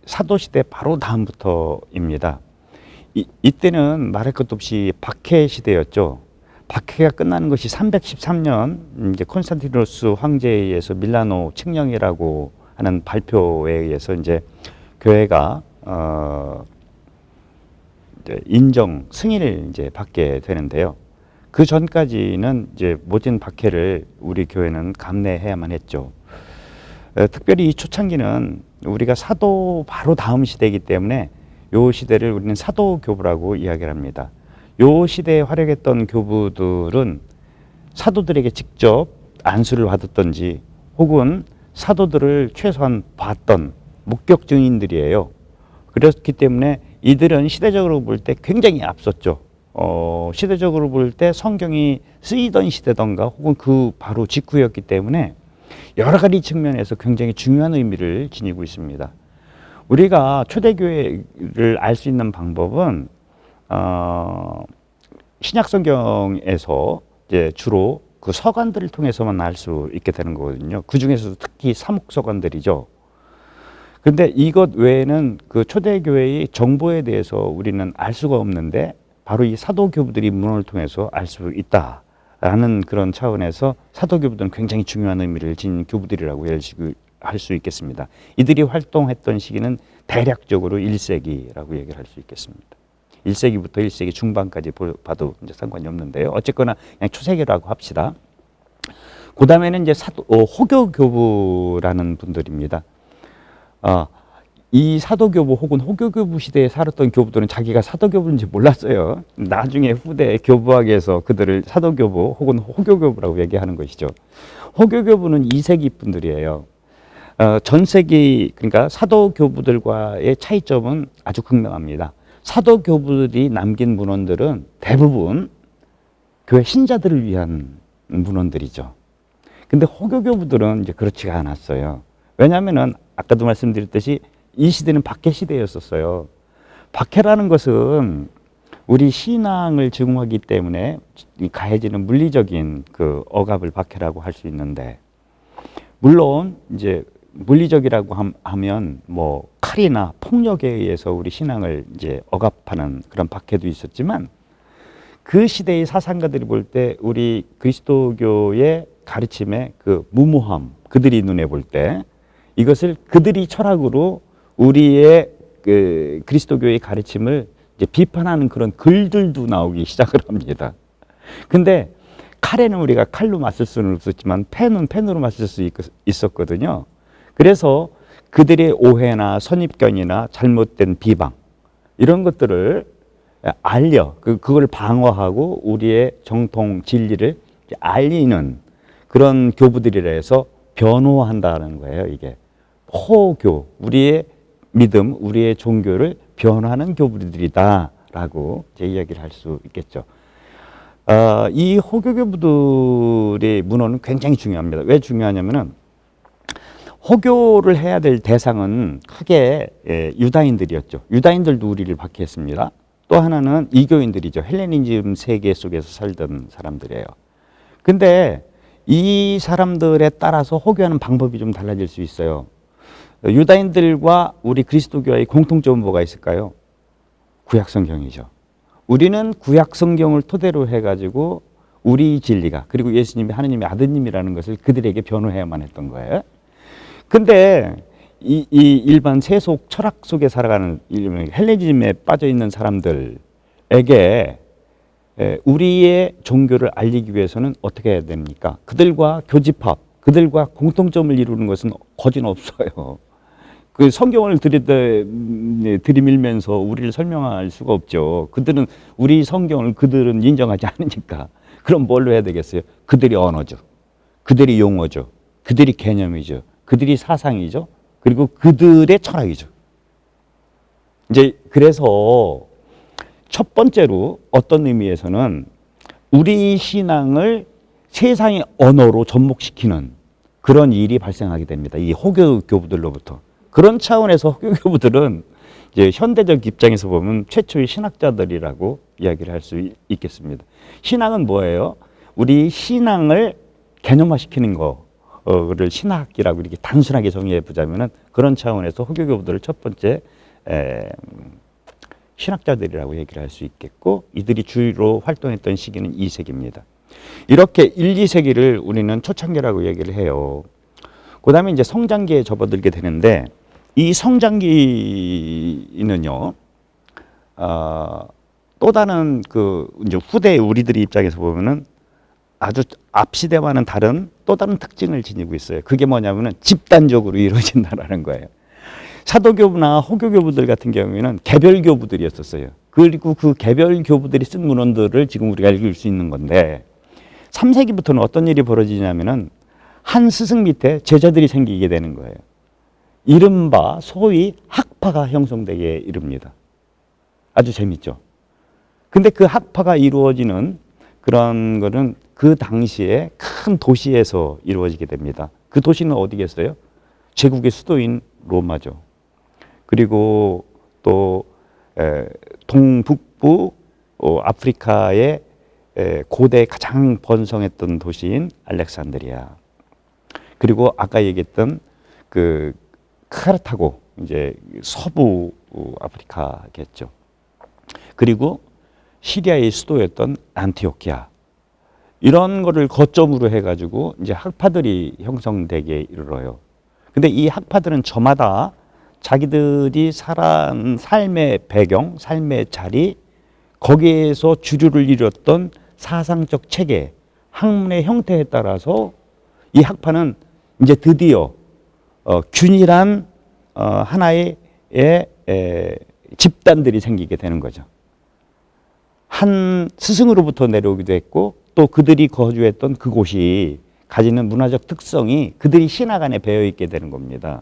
사도시대 바로 다음부터입니다. 이때는 말할 것도 없이 박해 시대였죠. 박해가 끝나는 것이 313년 이제 콘스탄티누스 황제에 의해서 밀라노 칙령이라고 하는 발표에 의해서 이제 교회가 이제 인정 승인을 이제 받게 되는데요. 그 전까지는 이제 모진 박해를 우리 교회는 감내해야만 했죠. 특별히 이 초창기는 우리가 사도 바로 다음 시대이기 때문에 요 시대를 우리는 사도 교부라고 이야기를 합니다. 요 시대에 활약했던 교부들은 사도들에게 직접 안수를 받았던지 혹은 사도들을 최소한 봤던 목격 증인들이에요. 그렇기 때문에 이들은 시대적으로 볼 때 굉장히 앞섰죠. 시대적으로 볼 때 성경이 쓰이던 시대던가 혹은 그 바로 직후였기 때문에 여러 가지 측면에서 굉장히 중요한 의미를 지니고 있습니다. 우리가 초대교회를 알 수 있는 방법은 신약성경에서 이제 주로 그 서간들을 통해서만 알 수 있게 되는 거거든요. 그 중에서도 특히 사목서간들이죠. 그런데 이것 외에는 그 초대교회의 정보에 대해서 우리는 알 수가 없는데 바로 이 사도교부들이 문헌을 통해서 알 수 있다라는 그런 차원에서 사도교부들은 굉장히 중요한 의미를 지닌 교부들이라고 할 수 있겠습니다. 이들이 활동했던 시기는 대략적으로 1세기라고 얘기를 할 수 있겠습니다. 1세기부터 1세기 중반까지 봐도 이제 상관이 없는데요. 어쨌거나 그냥 초세기라고 합시다. 그 다음에는 이제 호교교부라는 분들입니다. 이 사도교부 혹은 호교교부 시대에 살았던 교부들은 자기가 사도교부인지 몰랐어요. 나중에 후대 교부학에서 그들을 사도교부 혹은 호교교부라고 얘기하는 것이죠. 호교교부는 2세기 분들이에요. 전세기, 그러니까 사도교부들과의 차이점은 아주 극명합니다. 사도교부들이 남긴 문헌들은 대부분 교회 신자들을 위한 문헌들이죠. 근데 호교교부들은 이제 그렇지가 않았어요. 왜냐하면은 아까도 말씀드렸듯이 이 시대는 박해 시대였었어요. 박해라는 것은 우리 신앙을 증오하기 때문에 가해지는 물리적인 그 억압을 박해라고 할 수 있는데, 물론 이제 물리적이라고 하면 뭐 칼이나 폭력에 의해서 우리 신앙을 이제 억압하는 그런 박해도 있었지만, 그 시대의 사상가들이 볼 때 우리 그리스도교의 가르침의 그 무모함, 그들이 눈에 볼 때 이것을 그들이 철학으로 우리의 그 그리스도교의 가르침을 이제 비판하는 그런 글들도 나오기 시작을 합니다. 근데 칼에는 우리가 칼로 맞을 수는 없었지만 펜은 펜으로 맞을 수 있었거든요. 그래서 그들의 오해나 선입견이나 잘못된 비방 이런 것들을 그걸 방어하고 우리의 정통 진리를 알리는 그런 교부들이라 해서 변호한다는 거예요. 이게 호교, 우리의 믿음, 우리의 종교를 변호하는 교부들이다라고 제 이야기를 할 수 있겠죠. 이 호교교부들의 문헌은 굉장히 중요합니다. 왜 중요하냐면은 호교를 해야 될 대상은 크게 유다인들이었죠. 유다인들도 우리를 박해했습니다. 또 하나는 이교인들이죠. 헬레니즘 세계 속에서 살던 사람들이에요. 근데 이 사람들에 따라서 호교하는 방법이 좀 달라질 수 있어요. 유다인들과 우리 그리스도교의 공통점은 뭐가 있을까요? 구약성경이죠. 우리는 구약성경을 토대로 해가지고 우리 진리가, 그리고 예수님이 하느님의 아드님이라는 것을 그들에게 변호해야만 했던 거예요. 근데 이 일반 세속 철학 속에 살아가는 헬레니즘에 빠져 있는 사람들에게 우리의 종교를 알리기 위해서는 어떻게 해야 됩니까? 그들과 교집합, 그들과 공통점을 이루는 것은 거진 없어요. 그 성경을 들이밀면서 우리를 설명할 수가 없죠. 그들은 우리 성경을 그들은 인정하지 않으니까. 그럼 뭘로 해야 되겠어요? 그들이 언어죠. 그들이 용어죠. 그들이 개념이죠. 그들이 사상이죠. 그리고 그들의 철학이죠. 이제 그래서 첫 번째로 어떤 의미에서는 우리 신앙을 세상의 언어로 접목시키는 그런 일이 발생하게 됩니다. 이 호교 교부들로부터. 그런 차원에서 호교교부들은 이제 현대적 입장에서 보면 최초의 신학자들이라고 이야기를 할 수 있겠습니다. 신앙은 뭐예요? 우리 신앙을 개념화시키는 거를 신학이라고 이렇게 단순하게 정의해 보자면은 그런 차원에서 호교교부들을 첫 번째 신학자들이라고 얘기를 할 수 있겠고, 이들이 주로 활동했던 시기는 2세기입니다. 이렇게 1, 2세기를 우리는 초창기라고 얘기를 해요. 그 다음에 이제 성장기에 접어들게 되는데, 이 성장기는요, 또 다른 이제 후대 우리들의 입장에서 보면은 아주 앞 시대와는 다른 또 다른 특징을 지니고 있어요. 그게 뭐냐면은 집단적으로 이루어진다라는 거예요. 사도교부나 호교교부들 같은 경우에는 개별교부들이었었어요. 그리고 그 개별교부들이 쓴 문헌들을 지금 우리가 읽을 수 있는 건데, 3세기부터는 어떤 일이 벌어지냐면은 한 스승 밑에 제자들이 생기게 되는 거예요. 이른바 소위 학파가 형성되게 이릅니다. 아주 재밌죠. 근데 그 학파가 이루어지는 그런 거는 그 당시에 큰 도시에서 이루어지게 됩니다. 그 도시는 어디겠어요? 제국의 수도인 로마죠. 그리고 또 동북부 아프리카의 고대 가장 번성했던 도시인 알렉산드리아. 그리고 아까 얘기했던 그 카르타고, 이제 서부 아프리카겠죠. 그리고 시리아의 수도였던 안티오키아. 이런 거를 거점으로 해가지고 이제 학파들이 형성되게 이르러요. 근데 이 학파들은 저마다 자기들이 살아온 삶의 배경, 삶의 자리, 거기에서 주류를 이뤘던 사상적 체계, 학문의 형태에 따라서 이 학파는 이제 드디어 균일한 하나의 집단들이 생기게 되는 거죠. 한 스승으로부터 내려오기도 했고, 또 그들이 거주했던 그곳이 가지는 문화적 특성이 그들이 신학 안에 배어 있게 되는 겁니다.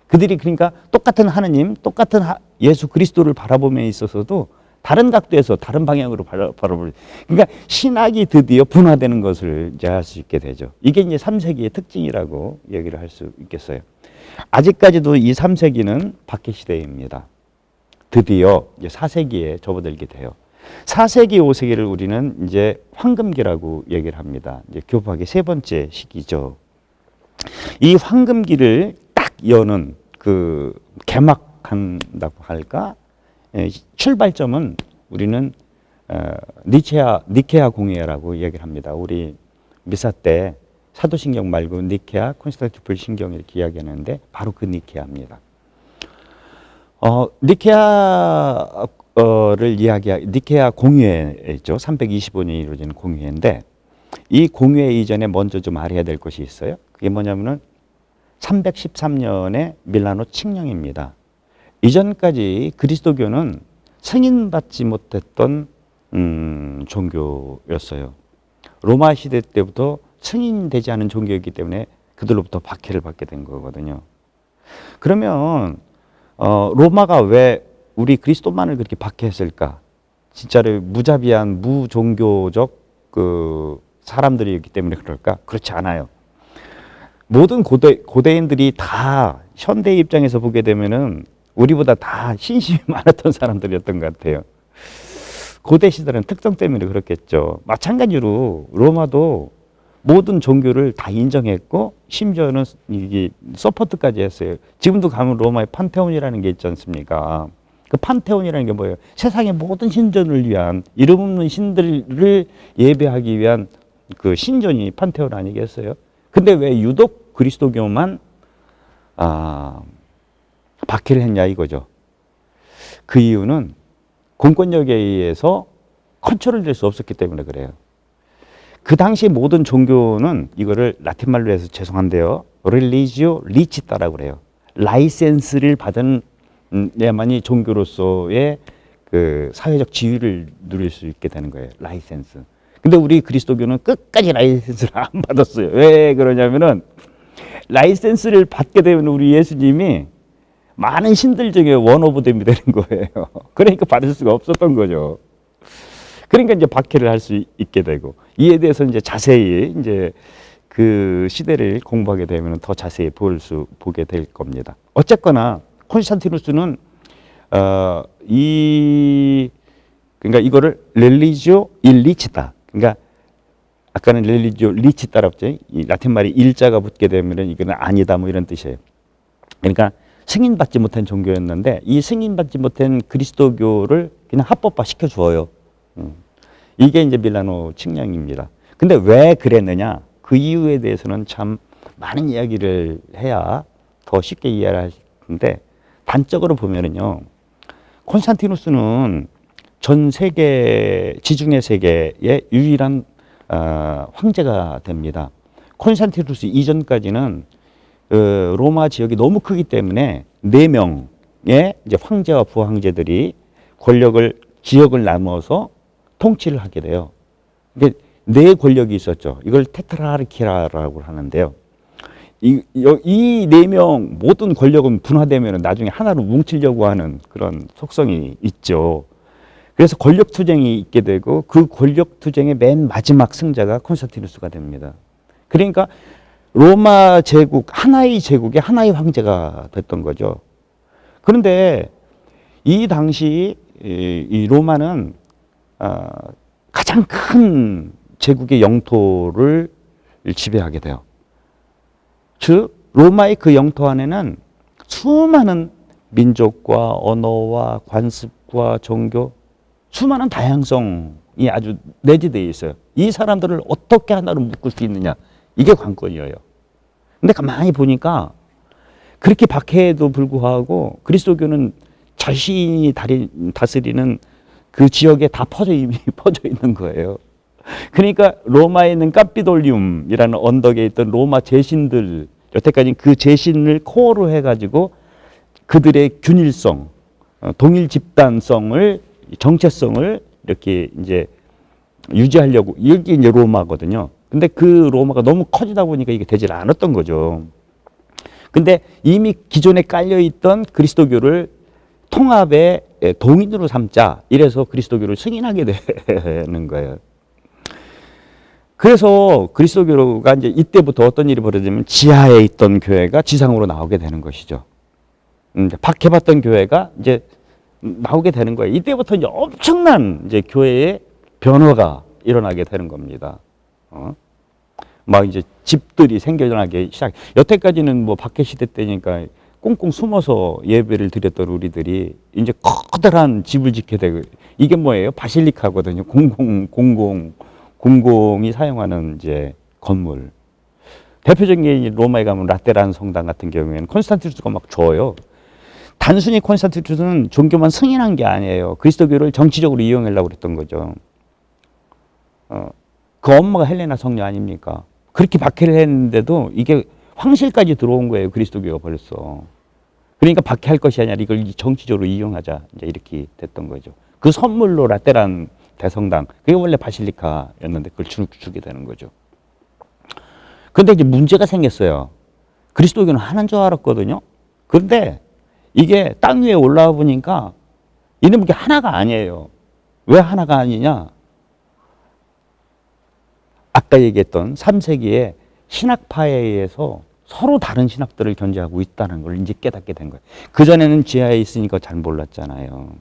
그들이 그러니까 똑같은 하느님, 똑같은 예수 그리스도를 바라봄에 있어서도 다른 각도에서 다른 방향으로 바라볼, 그러니까 신학이 드디어 분화되는 것을 이제 알 수 있게 되죠. 이게 이제 3세기의 특징이라고 얘기를 할 수 있겠어요. 아직까지도 이 3세기는 박해 시대입니다. 드디어 이제 4세기에 접어들게 돼요. 4세기, 5세기를 우리는 이제 황금기라고 얘기를 합니다. 이제 교부학의 세 번째 시기죠. 이 황금기를 딱 여는 개막한다고 할까? 출발점은 우리는 니케아 공회라고 얘기를 합니다. 우리 미사 때 사도신경 말고 니케아, 콘스탄티노플 신경 이렇게 이야기하는데 바로 그 니케아입니다. 니케아 공회죠. 325년이 이루어지는 공회인데, 이 공회 이전에 먼저 좀 알아야 될 것이 있어요. 그게 뭐냐면은 313년에 밀라노 칙령입니다. 이전까지 그리스도교는 승인받지 못했던 종교였어요. 로마 시대 때부터 승인되지 않은 종교였기 때문에 그들로부터 박해를 받게 된 거거든요. 그러면 로마가 왜 우리 그리스도만을 그렇게 박해했을까? 진짜로 무자비한 무종교적 사람들이었기 때문에 그럴까? 그렇지 않아요. 모든 고대인들이 다 현대 입장에서 보게 되면은 우리보다 다 신심이 많았던 사람들이었던 것 같아요. 고대 시대는 특성 때문에 그렇겠죠. 마찬가지로 로마도 모든 종교를 다 인정했고, 심지어는 이게 서포트까지 했어요. 지금도 가면 로마의 판테온이라는 게 있지 않습니까? 그 판테온이라는 게 뭐예요? 세상의 모든 신전을 위한, 이름 없는 신들을 예배하기 위한 그 신전이 판테온 아니겠어요? 근데 왜 유독 그리스도교만 박해를 했냐 이거죠. 그 이유는 공권력에 의해서 컨트롤될 수 없었기 때문에 그래요. 그 당시 모든 종교는 이거를 라틴 말로 해서 죄송한데요, religio licita라고 그래요. 라이센스를 받은 야만이 종교로서의 그 사회적 지위를 누릴 수 있게 되는 거예요. 라이센스. 근데 우리 그리스도교는 끝까지 라이센스를 안 받았어요. 왜 그러냐면은 라이센스를 받게 되면 우리 예수님이 많은 신들 중에 원 오브 댐이 되는 거예요. 그러니까 받을 수가 없었던 거죠. 그러니까 이제 박해를 할 수 있게 되고, 이에 대해서 이제 자세히 이제 그 시대를 공부하게 되면 더 자세히 보게 될 겁니다. 어쨌거나 콘스탄티누스는 그러니까 이거를 렐리지오 일리치다. 그러니까 아까는 렐리지오 리치다라고 했죠. 이 라틴 말이 일자가 붙게 되면 이거는 아니다 뭐 이런 뜻이에요. 그러니까 승인받지 못한 종교였는데 이 승인받지 못한 그리스도교를 그냥 합법화 시켜 주어요. 이게 이제 밀라노 칙령입니다. 근데 왜 그랬느냐? 그 이유에 대해서는 참 많은 이야기를 해야 더 쉽게 이해를 할 텐데 단적으로 보면은요. 콘스탄티누스는 전 세계 지중해 세계의 유일한 황제가 됩니다. 콘스탄티누스 이전까지는 로마 지역이 너무 크기 때문에 4명의 이제 황제와 부황제들이 지역을 나누어서 통치를 하게 돼요. 이게 4 권력이 있었죠. 이걸 테트라르키라라고 하는데요. 이 4명 모든 권력은 분화되면 나중에 하나로 뭉치려고 하는 그런 속성이 있죠. 그래서 권력 투쟁이 있게 되고 그 권력 투쟁의 맨 마지막 승자가 콘스탄티누스가 됩니다. 그러니까 로마 제국, 하나의 제국의 하나의 황제가 됐던 거죠. 그런데 이 당시 이 로마는 가장 큰 제국의 영토를 지배하게 돼요. 즉 로마의 그 영토 안에는 수많은 민족과 언어와 관습과 종교, 수많은 다양성이 아주 내재되어 있어요. 이 사람들을 어떻게 하나로 묶을 수 있느냐, 이게 관건이에요. 근데 가만히 보니까 그렇게 박해에도 불구하고 그리스도교는 자신이 다스리는 그 지역에 다 이미 퍼져 있는 거예요. 그러니까 로마에 있는 카피돌리움이라는 언덕에 있던 로마 제신들, 여태까지 그 제신을 코어로 해가지고 그들의 균일성, 동일 집단성을, 정체성을 이렇게 이제 유지하려고, 이게 이제 로마거든요. 근데 그 로마가 너무 커지다 보니까 이게 되질 않았던 거죠. 근데 이미 기존에 깔려있던 그리스도교를 통합의 동인으로 삼자, 이래서 그리스도교를 승인하게 되는 거예요. 그래서 그리스도교가 이제 이때부터 어떤 일이 벌어지면 지하에 있던 교회가 지상으로 나오게 되는 것이죠. 박해받던 교회가 이제 나오게 되는 거예요. 이때부터 이제 엄청난 이제 교회의 변화가 일어나게 되는 겁니다. 막 이제 집들이 생겨나기 시작. 여태까지는 뭐 박해 시대 때니까 꽁꽁 숨어서 예배를 드렸던 우리들이 이제 커다란 집을 짓게 되고, 이게 뭐예요? 바실리카거든요. 공공이 사용하는 이제 건물. 대표적인 게 로마에 가면 라테란 성당 같은 경우에는 콘스탄티누스가 막 줘요. 단순히 콘스탄티누스는 종교만 승인한 게 아니에요. 그리스도교를 정치적으로 이용하려고 그랬던 거죠. 그 엄마가 헬레나 성녀 아닙니까? 그렇게 박해를 했는데도 이게 황실까지 들어온 거예요. 그리스도교가 벌써. 그러니까 박해할 것이 아니라 이걸 정치적으로 이용하자, 이제 이렇게 됐던 거죠. 그 선물로 라테란 대성당, 그게 원래 바실리카였는데 그걸 주게 되는 거죠. 근데 이제 문제가 생겼어요. 그리스도교는 하나인 줄 알았거든요. 그런데 이게 땅 위에 올라와 보니까 이놈은 게 하나가 아니에요. 왜 하나가 아니냐? 아까 얘기했던 3세기에 신학파에 의해서 서로 다른 신학들을 견제하고 있다는 걸 이제 깨닫게 된 거예요. 그전에는 지하에 있으니까 잘 몰랐잖아요.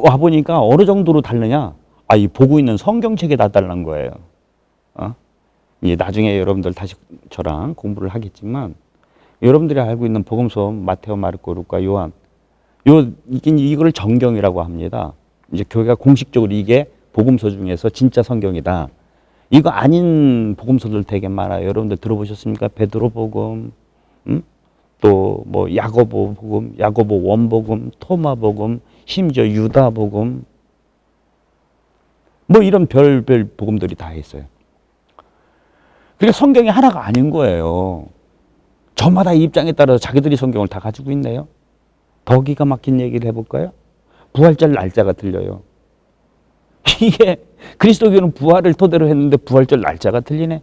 와 보니까 어느 정도로 다르냐? 이 보고 있는 성경책에 다 달란 거예요. 이제 나중에 여러분들 다시 저랑 공부를 하겠지만, 여러분들이 알고 있는 복음서 마테오, 마르코, 루카, 요한, 이거를 정경이라고 합니다. 이제 교회가 공식적으로 이게 복음서 중에서 진짜 성경이다. 이거 아닌 복음서들 되게 많아요. 여러분들 들어보셨습니까? 베드로 복음, 또 뭐 야고보 복음, 야고보 원복음, 토마 복음, 심지어 유다 복음, 뭐 이런 별별 복음들이 다 있어요. 그러니까 성경이 하나가 아닌 거예요. 저마다 입장에 따라서 자기들이 성경을 다 가지고 있네요. 더 기가 막힌 얘기를 해볼까요? 부활절 날짜가 틀려요. 이게 그리스도교는 부활을 토대로 했는데 부활절 날짜가 틀리네.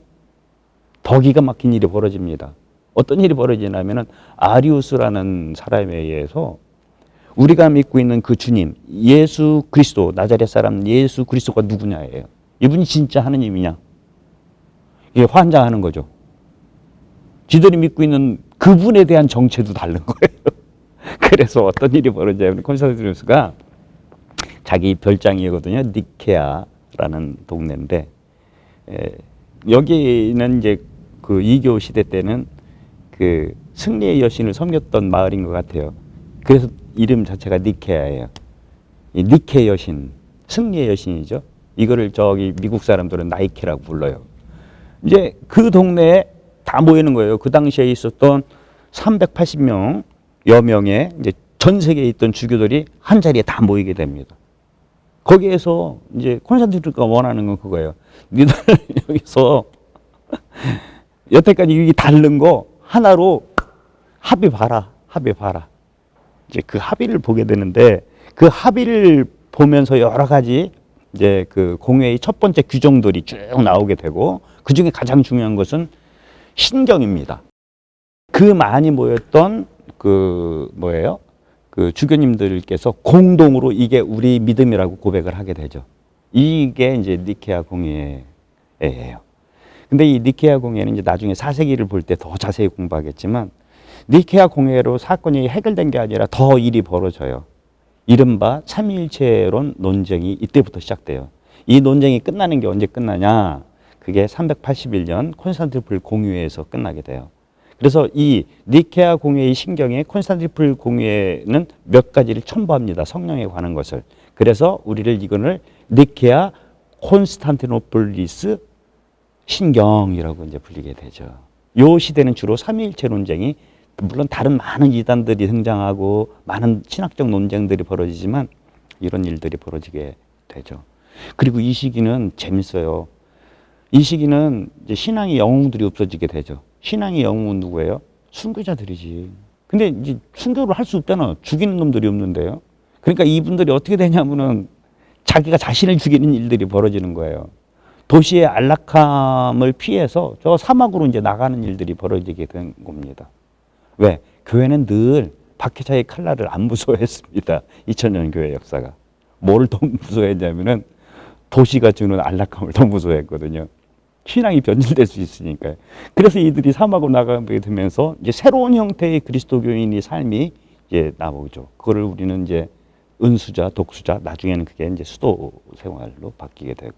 더 기가 막힌 일이 벌어집니다. 어떤 일이 벌어지냐면은 아리우스라는 사람에 의해서 우리가 믿고 있는 그 주님, 예수 그리스도, 나자렛 사람 예수 그리스도가 누구냐예요. 이분이 진짜 하느님이냐? 이게 환장하는 거죠. 지들이 믿고 있는 그분에 대한 정체도 다른 거예요. 그래서 어떤 일이 벌어지냐면 콘스탄티누스가 자기 별장이거든요. 니케아라는 동네인데 여기는 이제 그 이교 시대 때는 그 승리의 여신을 섬겼던 마을인 것 같아요. 그래서 이름 자체가 니케아예요. 이 니케 여신, 승리의 여신이죠. 이거를 저기 미국 사람들은 나이키라고 불러요. 이제 그 동네에 다 모이는 거예요. 그 당시에 있었던 380여 명의 이제 전 세계에 있던 주교들이 한 자리에 다 모이게 됩니다. 거기에서 이제 콘스탄티누스가 원하는 건 그거예요. 니들 여기서 여태까지 이게 다른 거 하나로 합의봐라. 이제 그 합의를 보게 되는데 그 합의를 보면서 여러 가지 이제 그 공회의 첫 번째 규정들이 쭉 나오게 되고 그 중에 가장 중요한 것은 신경입니다. 그 많이 모였던 그 뭐예요? 그 주교님들께서 공동으로 이게 우리 믿음이라고 고백을 하게 되죠. 이게 이제 니케아 공회예요. 근데 이 니케아 공회는 이제 나중에 4세기를 볼 때 더 자세히 공부하겠지만 니케아 공회로 사건이 해결된 게 아니라 더 일이 벌어져요. 이른바 삼위일체론 논쟁이 이때부터 시작돼요. 이 논쟁이 끝나는 게 언제 끝나냐? 그게 381년 콘스탄티노플 공회에서 끝나게 돼요. 그래서 이 니케아 공회의 신경에 콘스탄티노플 공회는 몇 가지를 첨부합니다. 성령에 관한 것을. 그래서 우리를 이거를 니케아 콘스탄티노플리스 신경이라고 이제 불리게 되죠. 요 시대는 주로 삼위일체 논쟁이 물론 다른 많은 이단들이 등장하고 많은 신학적 논쟁들이 벌어지지만 이런 일들이 벌어지게 되죠. 그리고 이 시기는 재밌어요. 이 시기는 이제 신앙의 영웅들이 없어지게 되죠. 신앙의 영웅은 누구예요? 순교자들이지. 근데 이제 순교를 할 수 없잖아. 죽이는 놈들이 없는데요. 그러니까 이분들이 어떻게 되냐면은 자기가 자신을 죽이는 일들이 벌어지는 거예요. 도시의 안락함을 피해서 저 사막으로 이제 나가는 일들이 벌어지게 된 겁니다. 왜? 교회는 늘 박해자의 칼날을 안 무서워했습니다. 2000년 교회 역사가. 뭐를 더 무서워했냐면은 도시가 주는 안락함을 더 무서워했거든요. 신앙이 변질될 수 있으니까요. 그래서 이들이 사막으로 나가게 되면서 이제 새로운 형태의 그리스도교인의 삶이 이제 나오죠. 그거를 우리는 이제 은수자, 독수자, 나중에는 그게 이제 수도 생활로 바뀌게 되고.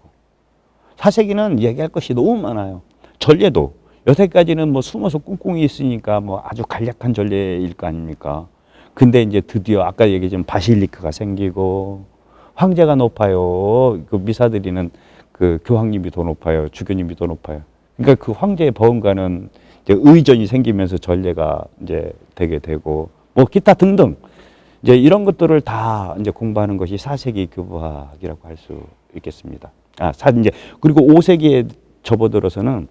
4세기는 얘기할 것이 너무 많아요. 전례도 여태까지는 뭐 숨어서 꿍꿍이 있으니까 뭐 아주 간략한 전례일 거 아닙니까? 근데 이제 드디어 아까 얘기했지만 바실리크가 생기고 황제가 높아요. 그 미사 드리는 그 교황님이 더 높아요. 주교님이 더 높아요. 그러니까 그 황제의 버금가는 이제 의전이 생기면서 전례가 이제 되게 되고 뭐 기타 등등 이제 이런 것들을 다 이제 공부하는 것이 4세기 교부학이라고 할 수 있겠습니다. 이제 그리고 5세기에 접어들어서는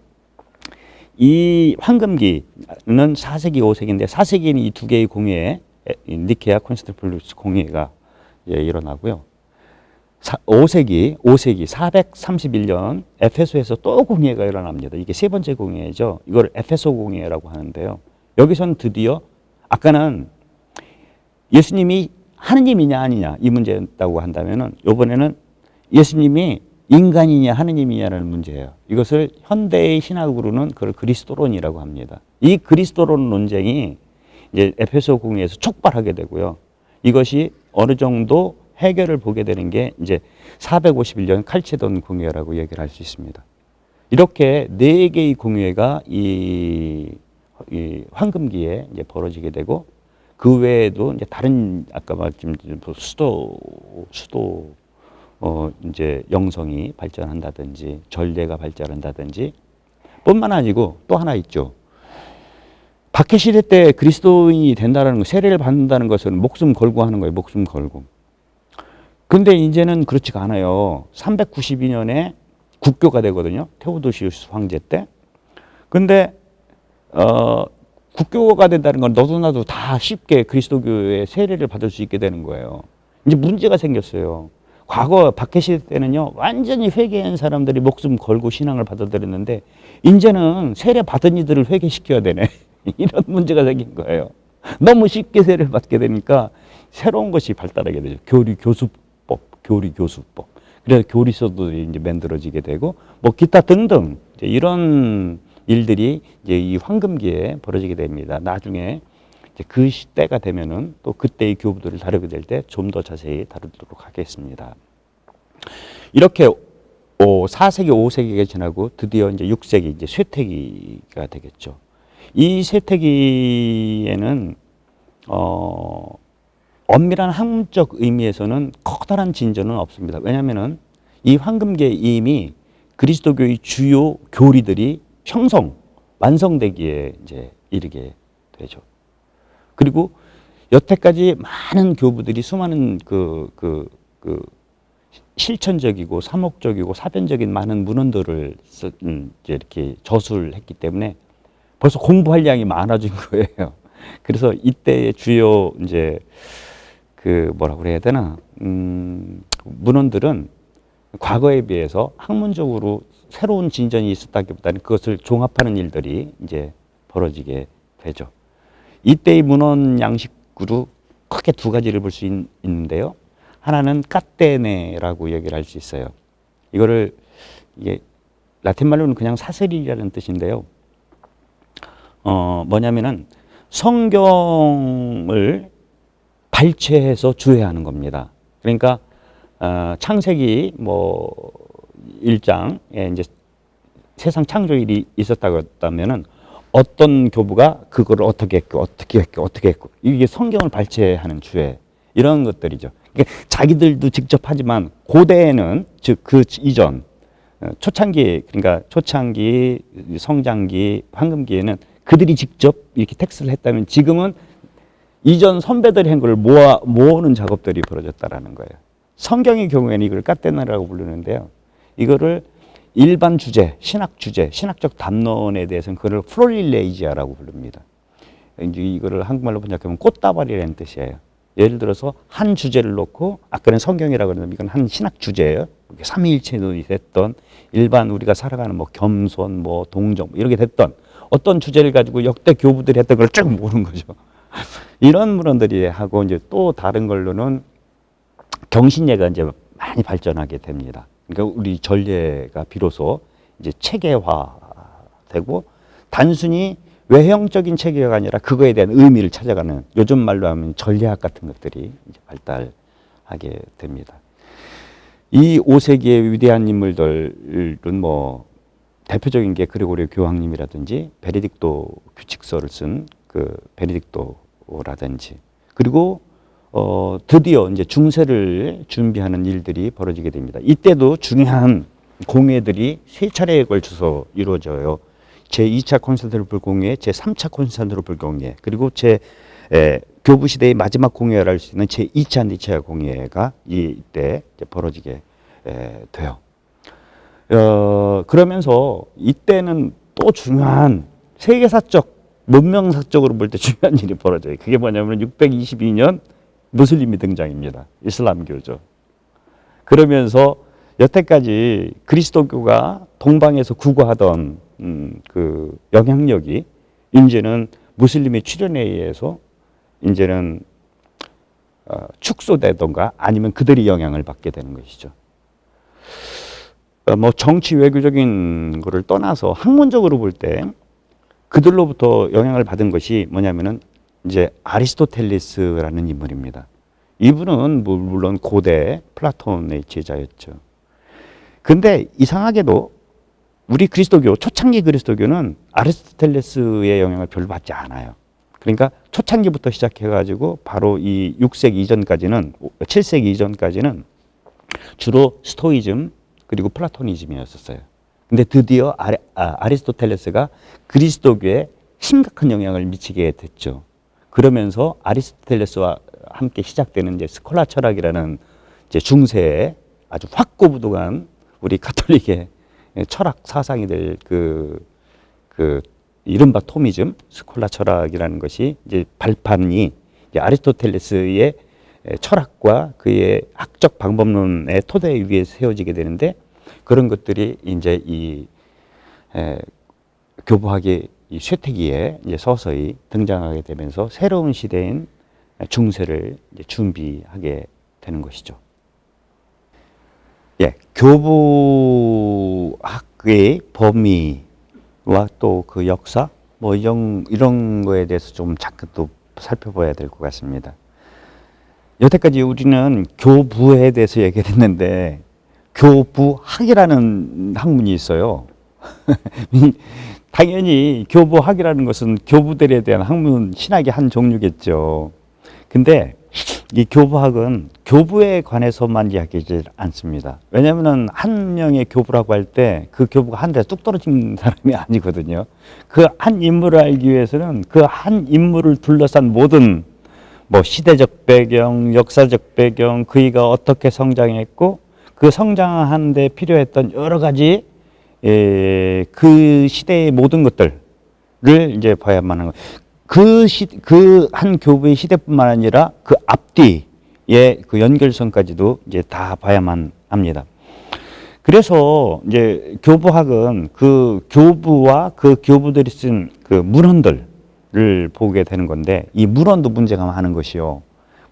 이 황금기는 4세기, 5세기인데 4세기는 이 두 개의 공회에 니케아 콘스탄티노플리스 공회가 일어나고요. 5세기 431년 에페소에서 또 공회가 일어납니다. 이게 세 번째 공회죠. 이걸 에페소 공회라고 하는데요. 여기서는 드디어 아까는 예수님이 하느님이냐 아니냐 이 문제였다고 한다면은 이번에는 예수님이 인간이냐 하느님이냐라는 문제예요. 이것을 현대의 신학으로는 그걸 그리스도론이라고 합니다. 이 그리스도론 논쟁이 이제 에페소 공회에서 촉발하게 되고요. 이것이 어느 정도 해결을 보게 되는 게 이제 451년 칼체돈 공회라고 얘기를 할 수 있습니다. 이렇게 네 개의 공회가 이 황금기에 이제 벌어지게 되고 그 외에도 이제 다른 아까 말씀 수도 이제 영성이 발전한다든지 전례가 발전한다든지 뿐만 아니고 또 하나 있죠. 박해 시대 때 그리스도인이 된다는 거, 세례를 받는다는 것은 목숨 걸고 하는 거예요. 목숨 걸고. 근데 이제는 그렇지가 않아요. 392년에 국교가 되거든요. 테오도시우스 황제 때. 근데 국교가 된다는 건 너도 나도 다 쉽게 그리스도교의 세례를 받을 수 있게 되는 거예요. 이제 문제가 생겼어요. 과거 박해시대 때는요, 완전히 회개한 사람들이 목숨 걸고 신앙을 받아들였는데, 이제는 세례 받은 이들을 회개시켜야 되네. 이런 문제가 생긴 거예요. 너무 쉽게 세례를 받게 되니까 새로운 것이 발달하게 되죠. 교리교수법. 그래서 교리서도 이제 만들어지게 되고, 뭐 기타 등등 이런 일들이 이제 이 황금기에 벌어지게 됩니다. 나중에 이제 그 시대가 되면은 또 그때의 교부들을 다루게 될 때 좀 더 자세히 다루도록 하겠습니다. 이렇게 4세기, 5세기가 지나고 드디어 이제 6세기, 이제 쇠퇴기가 되겠죠. 이 쇠퇴기에는 엄밀한 학문적 의미에서는 커다란 진전은 없습니다. 왜냐하면은 이 황금기에 이미 그리스도교의 주요 교리들이 완성되기에 이제 이르게 되죠. 그리고 여태까지 많은 교부들이 수많은 실천적이고 사목적이고 사변적인 많은 문헌들을 이제 이렇게 저술을 했기 때문에 벌써 공부할 양이 많아진 거예요. 그래서 이때의 주요 이제 뭐라고 그래야 되나 문헌들은 과거에 비해서 학문적으로 새로운 진전이 있었다기보다는 그것을 종합하는 일들이 이제 벌어지게 되죠. 이때의 문헌 양식으로 크게 두 가지를 볼 수 있는데요. 하나는 까테네라고 얘기를 할 수 있어요. 이거를 이게 라틴 말로는 그냥 사슬이라는 뜻인데요. 뭐냐면은 성경을 발췌해서 주해하는 겁니다. 그러니까 창세기 1장에 이제 세상 창조일이 있었다고 했다면은 어떤 교부가 그거를 어떻게 했고 이게 성경을 발췌하는 주해 이런 것들이죠. 그러니까 자기들도 직접 하지만 고대에는 즉 그 이전 초창기 그러니까 초창기, 성장기, 황금기에는 그들이 직접 이렇게 텍스트를 했다면 지금은 이전 선배들이 한 걸 모으는 작업들이 벌어졌다라는 거예요. 성경의 경우에는 이걸 까테나라고 부르는데요. 이거를 일반 주제, 신학적 담론에 대해서는 그걸 플로릴레이지아라고 부릅니다. 이제 이거를 한국말로 번역하면 꽃다발이라는 뜻이에요. 예를 들어서 한 주제를 놓고 아까는 성경이라고 그러는데 이건 한 신학 주제예요. 삼위일체론이 됐던 일반 우리가 살아가는 겸손, 동정 이렇게 됐던 어떤 주제를 가지고 역대 교부들이 했던 걸 쭉 모으는 거죠. 이런 문헌들이 하고 이제 또 다른 걸로는 경신예가 이제 많이 발전하게 됩니다. 그러니까 우리 전례가 비로소 이제 체계화되고 단순히 외형적인 체계가 아니라 그거에 대한 의미를 찾아가는 요즘 말로 하면 전례학 같은 것들이 이제 발달하게 됩니다. 이 5세기의 위대한 인물들은 대표적인 게 그리고리 교황님이라든지 베네딕토 규칙서를 쓴 그 베네딕토라든지 그리고 드디어 이제 중세를 준비하는 일들이 벌어지게 됩니다. 이때도 중요한 공회들이 세 차례에 걸쳐서 이루어져요. 제2차 콘스탄티노플 공회, 제3차 콘스탄티노플 공회, 그리고 교부 시대의 마지막 공회를 할 수 있는 제2차 니체아 공회가 이때 이제 벌어지게 돼요. 그러면서 이때는 또 중요한 세계사적, 문명사적으로 볼 때 중요한 일이 벌어져요. 그게 뭐냐면 622년 무슬림이 등장입니다. 이슬람교죠. 그러면서 여태까지 그리스도교가 동방에서 구가하던 그 영향력이 이제는 무슬림의 출현에 의해서 이제는 축소되던가 아니면 그들이 영향을 받게 되는 것이죠. 정치 외교적인 거를 떠나서 학문적으로 볼 때 그들로부터 영향을 받은 것이 뭐냐면은 이제 아리스토텔레스라는 인물입니다. 이분은 물론 고대 플라톤의 제자였죠. 근데 이상하게도 우리 그리스도교, 초창기 그리스도교는 아리스토텔레스의 영향을 별로 받지 않아요. 그러니까 초창기부터 시작해가지고 바로 이 6세기 이전까지는, 7세기 이전까지는 주로 스토이즘 그리고 플라토니즘이었어요. 근데 드디어 아리스토텔레스가 그리스도교에 심각한 영향을 미치게 됐죠. 그러면서 아리스토텔레스와 함께 시작되는 이제 스콜라 철학이라는 이제 중세의 아주 확고부동한 우리 가톨릭의 철학 사상이 될 이른바 토미즘, 스콜라 철학이라는 것이 이제 발판이 이제 아리스토텔레스의 철학과 그의 학적 방법론의 토대 위에 세워지게 되는데 그런 것들이 이제 이 교부학의 이 쇠퇴기에 이제 서서히 등장하게 되면서 새로운 시대인 중세를 이제 준비하게 되는 것이죠. 교부학의 범위와 또 그 역사 뭐 이런 거에 대해서 좀 잠깐 또 살펴봐야 될 것 같습니다. 여태까지 우리는 교부에 대해서 얘기를 했는데 교부학이라는 학문이 있어요. 당연히 교부학이라는 것은 교부들에 대한 학문 신학의 한 종류겠죠. 근데 이 교부학은 교부에 관해서만 이야기하지 않습니다. 왜냐하면 한 명의 교부라고 할 때 그 교부가 한 대 뚝 떨어진 사람이 아니거든요. 그 한 인물을 알기 위해서는 그 한 인물을 둘러싼 모든 뭐 시대적 배경, 역사적 배경, 그이가 어떻게 성장했고 그 성장하는 데 필요했던 여러 가지 그 시대의 모든 것들을 이제 봐야만 하는 거예요. 그 한 교부의 시대뿐만 아니라 그 앞뒤의 그 연결선까지도 이제 다 봐야만 합니다. 그래서 이제 교부학은 그 교부와 그 교부들이 쓴 그 문헌들을 보게 되는 건데, 이 문헌도 문제가 많은 것이요.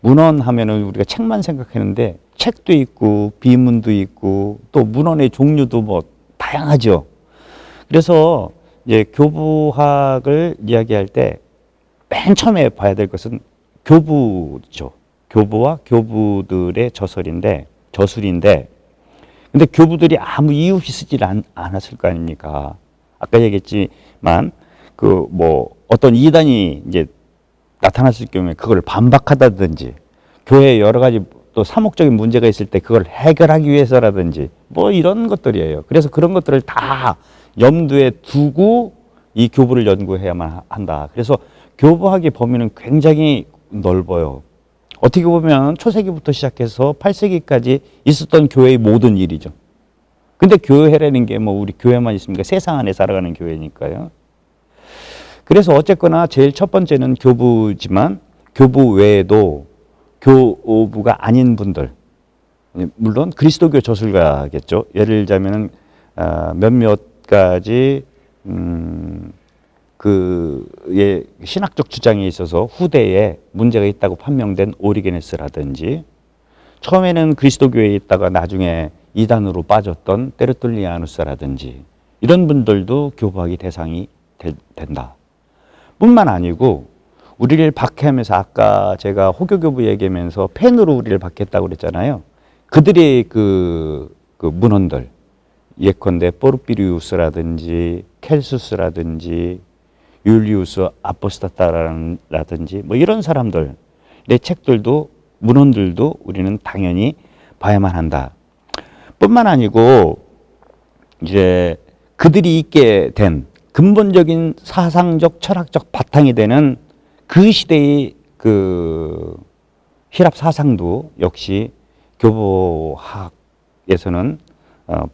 문헌 하면은 우리가 책만 생각하는데 책도 있고 비문도 있고 또 문헌의 종류도 뭐 다양하죠. 그래서 이제 교부학을 이야기할 때 맨 처음에 봐야 될 것은 교부죠. 교부와 교부들의 저술인데 근데 교부들이 아무 이유 없이 쓰질 않았을 거 아닙니까? 아까 얘기했지만 그 뭐 어떤 이단이 이제 나타났을 경우에 그걸 반박하다든지 교회에 여러 가지 또 사목적인 문제가 있을 때 그걸 해결하기 위해서라든지 뭐 이런 것들이에요. 그래서 그런 것들을 다 염두에 두고 이 교부를 연구해야만 한다. 그래서 교부학의 범위는 굉장히 넓어요. 어떻게 보면 초세기부터 시작해서 8세기까지 있었던 교회의 모든 일이죠. 근데 교회라는 게 뭐 우리 교회만 있습니까? 세상 안에 살아가는 교회니까요. 그래서 어쨌거나 제일 첫 번째는 교부지만 교부 외에도 교부가 아닌 분들, 물론 그리스도교 저술가겠죠. 예를 들자면 몇몇 가지 그의 신학적 주장에 있어서 후대에 문제가 있다고 판명된 오리게네스라든지, 처음에는 그리스도교에 있다가 나중에 이단으로 빠졌던 테르툴리아누스라든지 이런 분들도 교부학의 대상이 된다. 뿐만 아니고 우리를 박해하면서 아까 제가 호교교부 얘기하면서 펜으로 우리를 박해했다고 그랬잖아요. 그들의 그 문헌들, 예컨대 포르피리우스라든지 켈수스라든지 율리우스 아포스타타라든지 뭐 이런 사람들의 책들도 문헌들도 우리는 당연히 봐야만 한다. 뿐만 아니고 이제 그들이 있게 된 근본적인 사상적 철학적 바탕이 되는 그 시대의 그 힐랍 사상도 역시 교부학에서는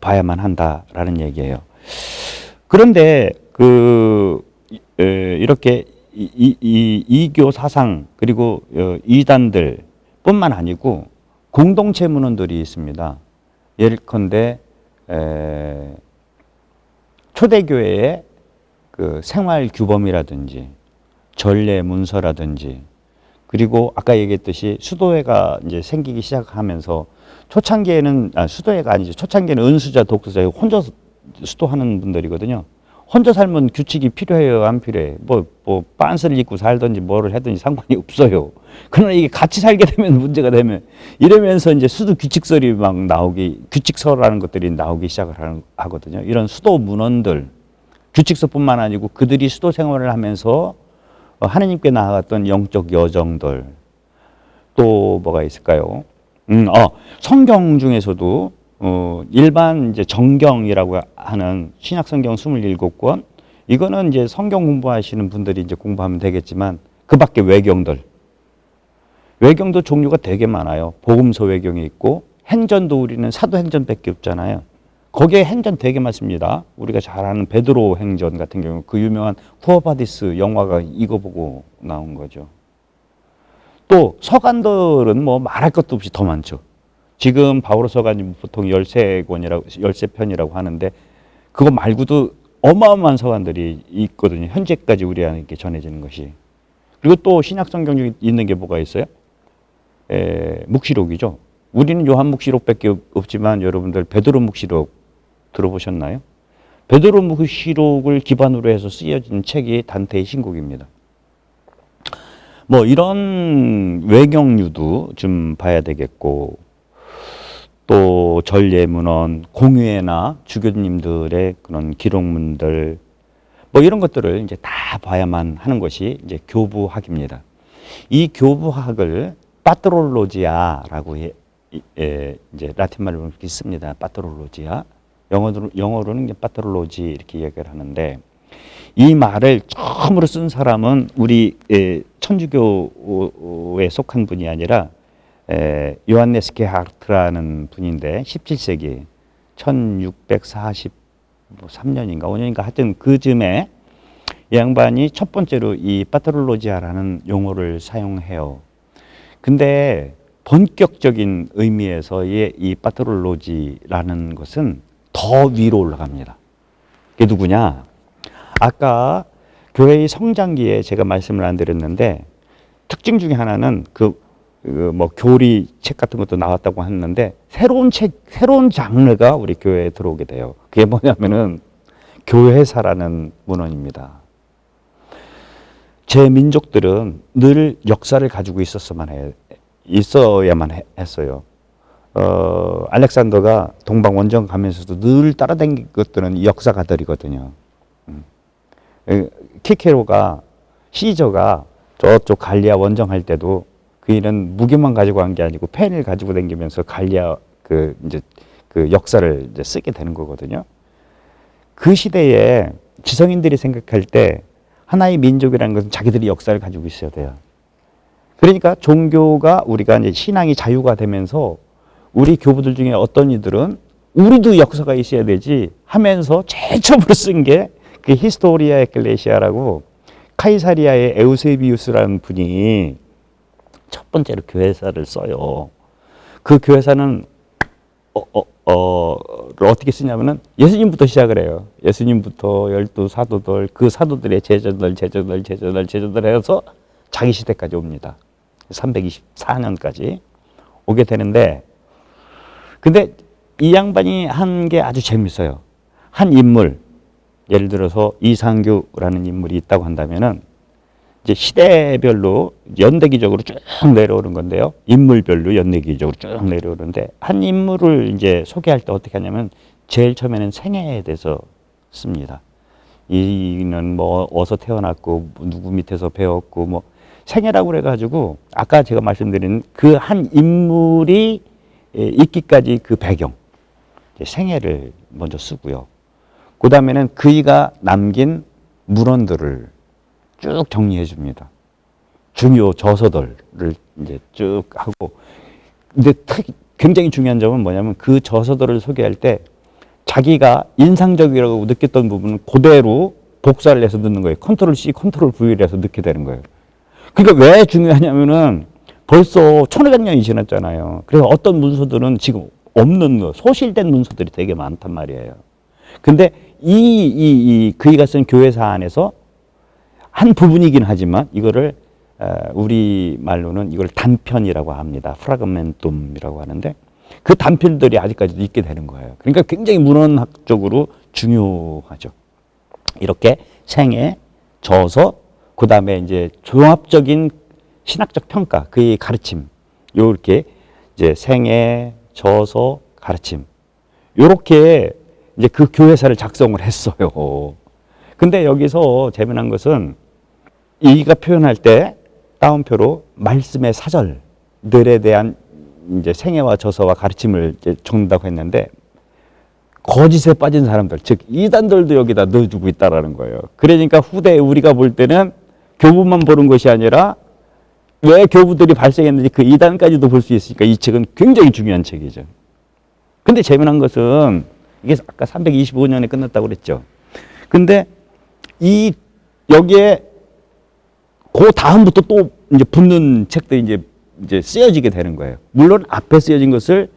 봐야만 한다라는 얘기예요. 그런데 이렇게 이교 사상 그리고 이단들 뿐만 아니고 공동체 문헌들이 있습니다. 예컨대 초대교회의 그 생활 규범이라든지 전례 문서라든지, 그리고 아까 얘기했듯이 수도회가 이제 생기기 시작하면서 초창기에는 수도회가 아니죠. 초창기에는 은수자, 독수자 혼자 수도하는 분들이거든요. 혼자 살면 규칙이 필요해요, 안 필요해? 뭐 빤스를 입고 살든지 뭐를 하든지 상관이 없어요. 그러나 이게 같이 살게 되면 문제가 되면 이러면서 이제 수도 규칙설이 막 규칙서라는 것들이 나오기 시작을 하거든요. 이런 수도 문헌들, 규칙서뿐만 아니고 그들이 수도 생활을 하면서 하느님께 나아갔던 영적 여정들, 또 뭐가 있을까요? 성경 중에서도 일반 이제 정경이라고 하는 신약 성경 27권, 이거는 이제 성경 공부하시는 분들이 이제 공부하면 되겠지만 그 밖에 외경도 종류가 되게 많아요. 복음서 외경이 있고, 행전도 우리는 사도행전밖에 없잖아요. 거기에 행전 되게 많습니다. 우리가 잘 아는 베드로 행전 같은 경우 그 유명한 쿠어바디스 영화가 이거 보고 나온 거죠. 또 서간들은 뭐 말할 것도 없이 더 많죠. 지금 바오로 서간이 보통 13편이라고 하는데 그거 말고도 어마어마한 서간들이 있거든요. 현재까지 우리에게 전해지는 것이. 그리고 또 신약 성경 중에 있는 게 뭐가 있어요? 묵시록이죠. 우리는 요한 묵시록밖에 없지만 여러분들 베드로 묵시록 들어보셨나요? 베드로무시록을 기반으로 해서 쓰여진 책이 단테의 신곡입니다. 뭐 이런 외경류도 좀 봐야 되겠고, 또 전례문헌, 공회나 주교님들의 그런 기록문들, 뭐 이런 것들을 이제 다 봐야만 하는 것이 이제 교부학입니다. 이 교부학을 파트롤로지아라고 이제 라틴 말로 이렇게 씁니다. 파트롤로지아. 영어로는 이제 파트롤로지 이렇게 이야기를 하는데, 이 말을 처음으로 쓴 사람은 우리 천주교에 속한 분이 아니라 요한네스 게하르트라는 분인데, 17세기 1643년인가 5년인가 하여튼 그 즈음에 이 양반이 첫 번째로 이 파트롤로지아라는 용어를 사용해요. 근데 본격적인 의미에서의 이 파트롤로지라는 것은 더 위로 올라갑니다. 그게 누구냐? 아까 교회의 성장기에 제가 말씀을 안 드렸는데, 특징 중에 하나는 뭐 교리 책 같은 것도 나왔다고 했는데, 새로운 장르가 우리 교회에 들어오게 돼요. 그게 뭐냐면은 교회사라는 문헌입니다. 제 민족들은 늘 역사를 가지고 있어야만 했어요. 알렉산더가 동방 원정 가면서도 늘 따라다닌 것들은 역사가들이거든요. 키케로가 시저가 저쪽 갈리아 원정할 때도 그이는 무기만 가지고 간 게 아니고 펜을 가지고 다니면서 갈리아 그 역사를 이제 쓰게 되는 거거든요. 그 시대에 지성인들이 생각할 때 하나의 민족이라는 것은 자기들이 역사를 가지고 있어야 돼요. 그러니까 종교가 우리가 이제 신앙이 자유가 되면서 우리 교부들 중에 어떤 이들은 우리도 역사가 있어야 되지 하면서 제일 처음으로 쓴 게 그 히스토리아 에클레시아라고 카이사리아의 에우세비우스라는 분이 첫 번째로 교회사를 써요. 그 교회사는 어떻게 쓰냐면은 예수님부터 시작을 해요. 예수님부터 12 사도들, 그 사도들의 제자들 해서 자기 시대까지 옵니다. 324년까지 오게 되는데, 근데 이 양반이 한 게 아주 재밌어요. 한 인물, 예를 들어서 이상규라는 인물이 있다고 한다면은 이제 시대별로 연대기적으로 쭉 내려오는 건데요. 인물별로 연대기적으로 쭉 내려오는데, 한 인물을 이제 소개할 때 어떻게 하냐면 제일 처음에는 생애에 대해서 씁니다. 이는 뭐 어디서 태어났고 누구 밑에서 배웠고 뭐 생애라고 그래가지고 아까 제가 말씀드린 그 한 인물이 있기까지 그 배경, 생애를 먼저 쓰고요. 그 다음에는 그이가 남긴 문헌들을 쭉 정리해 줍니다. 중요 저서들을 이제 쭉 하고, 근데 굉장히 중요한 점은 뭐냐면 그 저서들을 소개할 때 자기가 인상적이라고 느꼈던 부분은 그대로 복사를 해서 넣는 거예요. 컨트롤 C, 컨트롤 V를 해서 넣게 되는 거예요. 그러니까 왜 중요하냐면은 벌써 1500년이 지났잖아요. 그래서 어떤 문서들은 지금 없는 거, 소실된 문서들이 되게 많단 말이에요. 근데 그이가 쓴 교회사 안에서 한 부분이긴 하지만 이거를 우리 말로는 이걸 단편이라고 합니다. 프라그멘툼이라고 하는데, 그 단편들이 아직까지도 있게 되는 거예요. 그러니까 굉장히 문헌학적으로 중요하죠. 이렇게 생애, 저서, 그 다음에 이제 종합적인 신학적 평가, 그의 가르침, 요렇게 이제 생애, 저서, 가르침, 요렇게 이제 그 교회사를 작성을 했어요. 근데 여기서 재미난 것은 이가 표현할 때 따옴표로 말씀의 사절들에 대한 이제 생애와 저서와 가르침을 이제 적는다고 했는데, 거짓에 빠진 사람들, 즉 이단들도 여기다 넣어주고 있다라는 거예요. 그러니까 후대에 우리가 볼 때는 교부만 보는 것이 아니라 왜 교부들이 발생했는지 그 이단까지도 볼 수 있으니까 이 책은 굉장히 중요한 책이죠. 근데 재미난 것은 이게 아까 325년에 끝났다고 그랬죠. 근데 여기에 그 다음부터 또 이제 붙는 책들이 이제 쓰여지게 되는 거예요. 물론 앞에 쓰여진 것을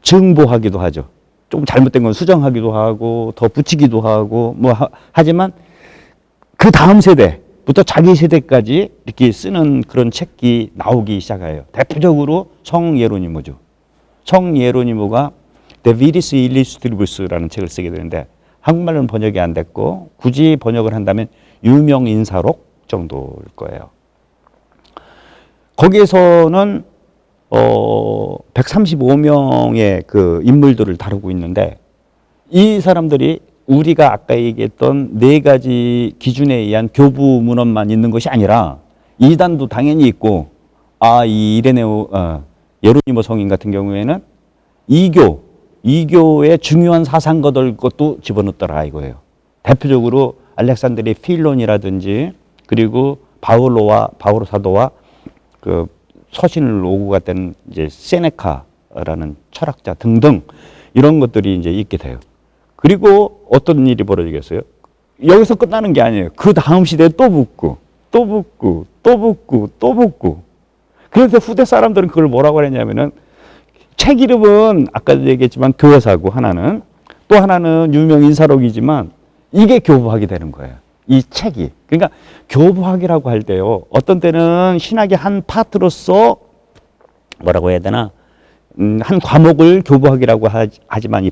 증보하기도 하죠. 조금 잘못된 건 수정하기도 하고 더 붙이기도 하고 뭐 하지만 그 다음 세대부터 자기 세대까지 이렇게 쓰는 그런 책이 나오기 시작해요. 대표적으로 성예로니모죠. 성예로니모가 De Viris Illustribus라는 책을 쓰게 되는데, 한국말로는 번역이 안 됐고 굳이 번역을 한다면 유명인사록 정도일 거예요. 거기에서는 135명의 그 인물들을 다루고 있는데 이 사람들이 우리가 아까 얘기했던 네 가지 기준에 의한 교부 문헌만 있는 것이 아니라 이단도 당연히 있고 이 이레네오 예로니모 성인 같은 경우에는 이교의 중요한 사상거들 것도 집어넣더라 이거예요. 대표적으로 알렉산드리아 필론이라든지 그리고 바오로 사도와 그 서신을 오고 갔던 이제 세네카라는 철학자 등등 이런 것들이 이제 있게 돼요. 그리고 어떤 일이 벌어지겠어요? 여기서 끝나는 게 아니에요. 그 다음 시대에 또 붙고 또 붙고 또 붙고 또 붙고. 그래서 후대 사람들은 그걸 뭐라고 그랬냐면은 책 이름은 아까도 얘기했지만 교회사고 하나는 또 하나는 유명인사록이지만 이게 교부학이 되는 거예요. 이 책이. 그러니까 교부학이라고 할 때요. 어떤 때는 신학의 한 파트로서 뭐라고 해야 되나 한 과목을 교부학이라고 하지만 이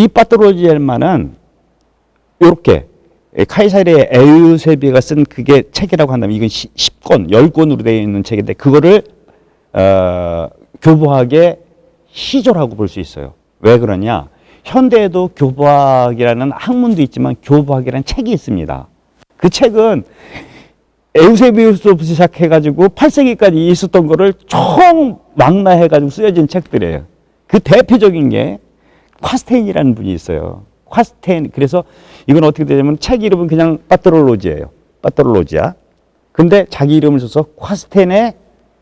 파트롤로지아만은 이렇게 카이사르의 에우세비가 쓴 그게 책이라고 한다면 이건 10권, 10권으로 되어 있는 책인데 그거를 교부학의 시조라고 볼 수 있어요. 왜 그러냐? 현대에도 교부학이라는 학문도 있지만 교부학이라는 책이 있습니다. 그 책은 에우세비우스부터 시작해가지고 8세기까지 있었던 거를 총 망라해가지고 쓰여진 책들이에요. 그 대표적인 게 콰스테인이라는 분이 있어요. 콰스테인. 그래서 이건 어떻게 되냐면 책 이름은 그냥 파트롤로지예요. 파트롤로지아. 근데 자기 이름을 써서 콰스테인의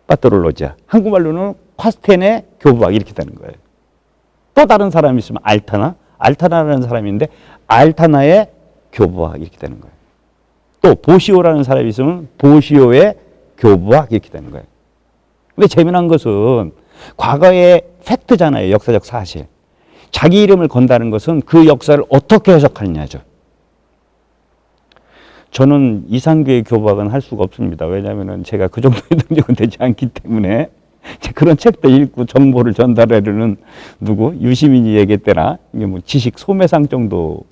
파트롤로지아. 한국말로는 콰스테인의 교부학 이렇게 되는 거예요. 또 다른 사람이 있으면 알타나라는 사람이 있는데 알타나의 교부학 이렇게 되는 거예요. 또 보시오라는 사람이 있으면 보시오의 교부학 이렇게 되는 거예요. 근데 재미난 것은 과거의 팩트잖아요. 역사적 사실. 자기 이름을 건다는 것은 그 역사를 어떻게 해석하느냐죠. 저는 이상교의 교부학은 할 수가 없습니다. 왜냐하면 제가 그 정도의 능력은 되지 않기 때문에 그런 책도 읽고 정보를 전달하려는 유시민이 얘기했대나 이게 뭐 지식 소매상 정도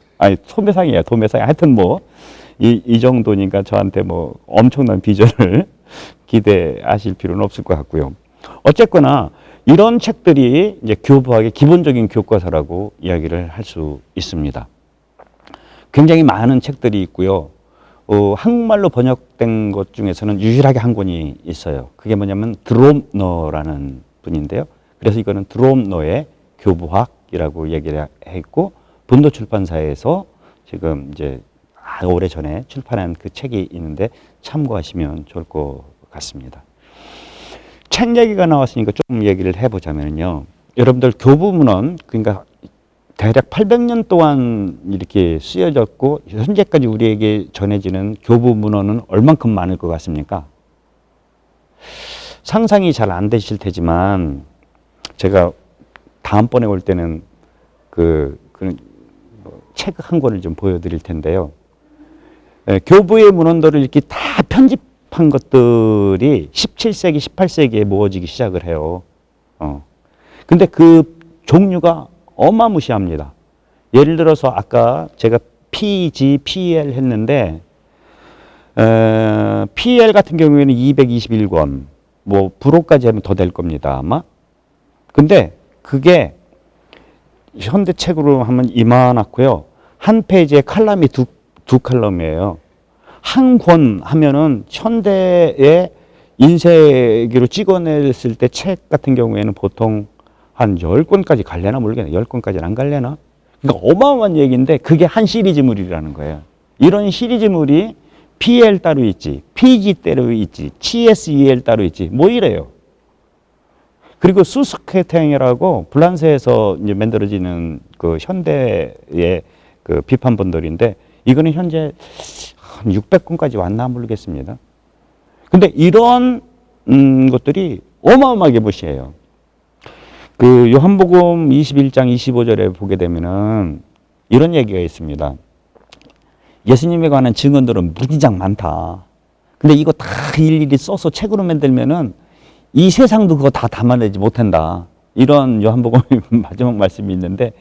소매상이야 도매상이 하여튼 뭐 이 정도니까 저한테 뭐 엄청난 비전을 기대하실 필요는 없을 것 같고요. 어쨌거나 이런 책들이 이제 교부학의 기본적인 교과서라고 이야기를 할 수 있습니다. 굉장히 많은 책들이 있고요. 한국말로 번역된 것 중에서는 유일하게 한 권이 있어요. 그게 뭐냐면 드롬너라는 분인데요. 그래서 이거는 드롬너의 교부학이라고 얘기를 했고 분도 출판사에서 지금 이제 오래 전에 출판한 그 책이 있는데 참고하시면 좋을 것 같습니다. 책 얘기가 나왔으니까 좀 얘기를 해보자면요. 여러분들 교부문헌 그러니까 대략 800년 동안 이렇게 쓰여졌고 현재까지 우리에게 전해지는 교부문헌은 얼만큼 많을 것 같습니까? 상상이 잘 안 되실 테지만 제가 다음번에 올 때는 그 책 한 권을 좀 보여드릴 텐데요. 교부의 문헌들을 이렇게 다 편집한 것들이 17세기, 18세기에 모아지기 시작을 해요. 근데 그 종류가 어마무시합니다. 예를 들어서 아까 제가 PG, PL 했는데 PL 같은 경우에는 221권, 뭐 불호까지 하면 더 될 겁니다 아마. 근데 그게 현대책으로 하면 이만하고요. 한 페이지에 칼럼이 두 칼럼이에요. 한 권 하면은 현대의 인쇄기로 찍어냈을 때 책 같은 경우에는 보통 한 10권까지 갈래나 모르겠네. 10권까지는 안 갈래나? 그러니까 어마어마한 얘기인데 그게 한 시리즈물이라는 거예요. 이런 시리즈물이 PL 따로 있지, PG 따로 있지, CSEL 따로 있지, 뭐 이래요. 그리고 수스케탱이라고 프랑스에서 이제 만들어지는 그 현대의 그 비판본들인데 이거는 현재 한 600권까지 왔나 모르겠습니다. 근데 이런 것들이 어마어마하게 무시해요. 그 요한복음 21장 25절에 보게 되면은 이런 얘기가 있습니다. 예수님에 관한 증언들은 무지장 많다. 근데 이거 다 일일이 써서 책으로 만들면은 이 세상도 그거 다 담아내지 못한다. 이런 요한복음 마지막 말씀이 있는데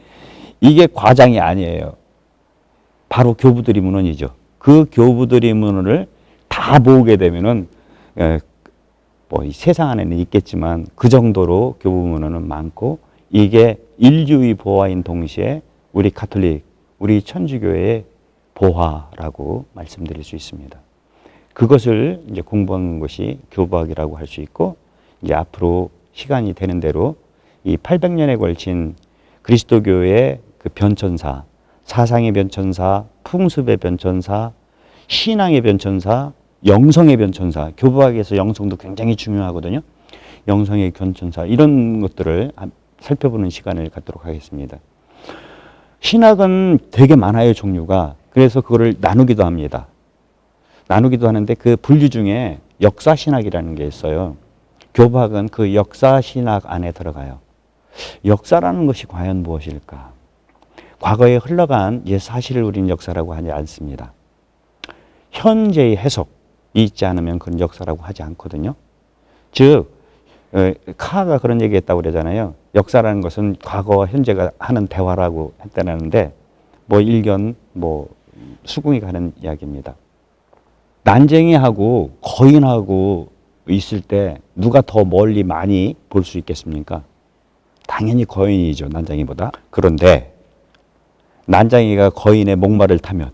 이게 과장이 아니에요. 바로 교부들이 문헌이죠. 그 교부들이 문헌을 다 모으게 되면은 뭐 이 세상 안에는 있겠지만 그 정도로 교부 문헌은 많고, 이게 인류의 보화인 동시에 우리 가톨릭, 우리 천주교의 보화라고 말씀드릴 수 있습니다. 그것을 이제 공부한 것이 교부학이라고 할 수 있고, 이제 앞으로 시간이 되는 대로 이 800년에 걸친 그리스도교의 그 변천사, 사상의 변천사, 풍습의 변천사, 신앙의 변천사, 영성의 변천사, 교부학에서 영성도 굉장히 중요하거든요. 영성의 변천사, 이런 것들을 살펴보는 시간을 갖도록 하겠습니다. 신학은 되게 많아요, 종류가. 그래서 그거를 나누기도 합니다. 나누기도 하는데 그 분류 중에 역사신학이라는 게 있어요. 교부학은 그 역사신학 안에 들어가요. 역사라는 것이 과연 무엇일까? 과거에 흘러간 옛 사실을 우리는 역사라고 하지 않습니다. 현재의 해석이 있지 않으면 그건 역사라고 하지 않거든요. 즉, 카가 그런 얘기했다고 그러잖아요. 역사라는 것은 과거와 현재가 하는 대화라고 했다는데, 뭐 일견, 뭐 수긍이 가는 이야기입니다. 난쟁이하고 거인하고 있을 때 누가 더 멀리 많이 볼 수 있겠습니까? 당연히 거인이죠, 난쟁이보다. 그런데 난쟁이가 거인의 목마를 타면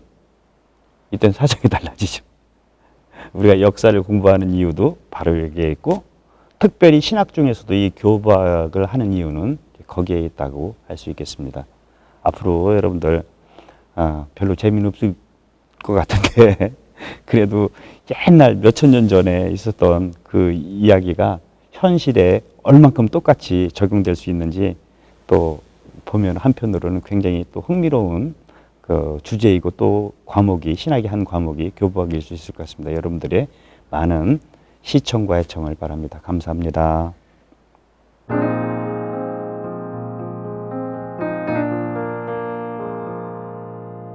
이때는 사정이 달라지죠. 우리가 역사를 공부하는 이유도 바로 여기에 있고, 특별히 신학 중에서도 이 교부학을 하는 이유는 거기에 있다고 할 수 있겠습니다. 앞으로 여러분들 별로 재미는 없을 것 같은데 그래도 옛날 몇천 년 전에 있었던 그 이야기가 현실에 얼만큼 똑같이 적용될 수 있는지 또 보면 한편으로는 굉장히 또 흥미로운 그 주제이고, 또 과목이, 신학의 한 과목이 교부학일 수 있을 것 같습니다. 여러분들의 많은 시청과 애청을 바랍니다. 감사합니다.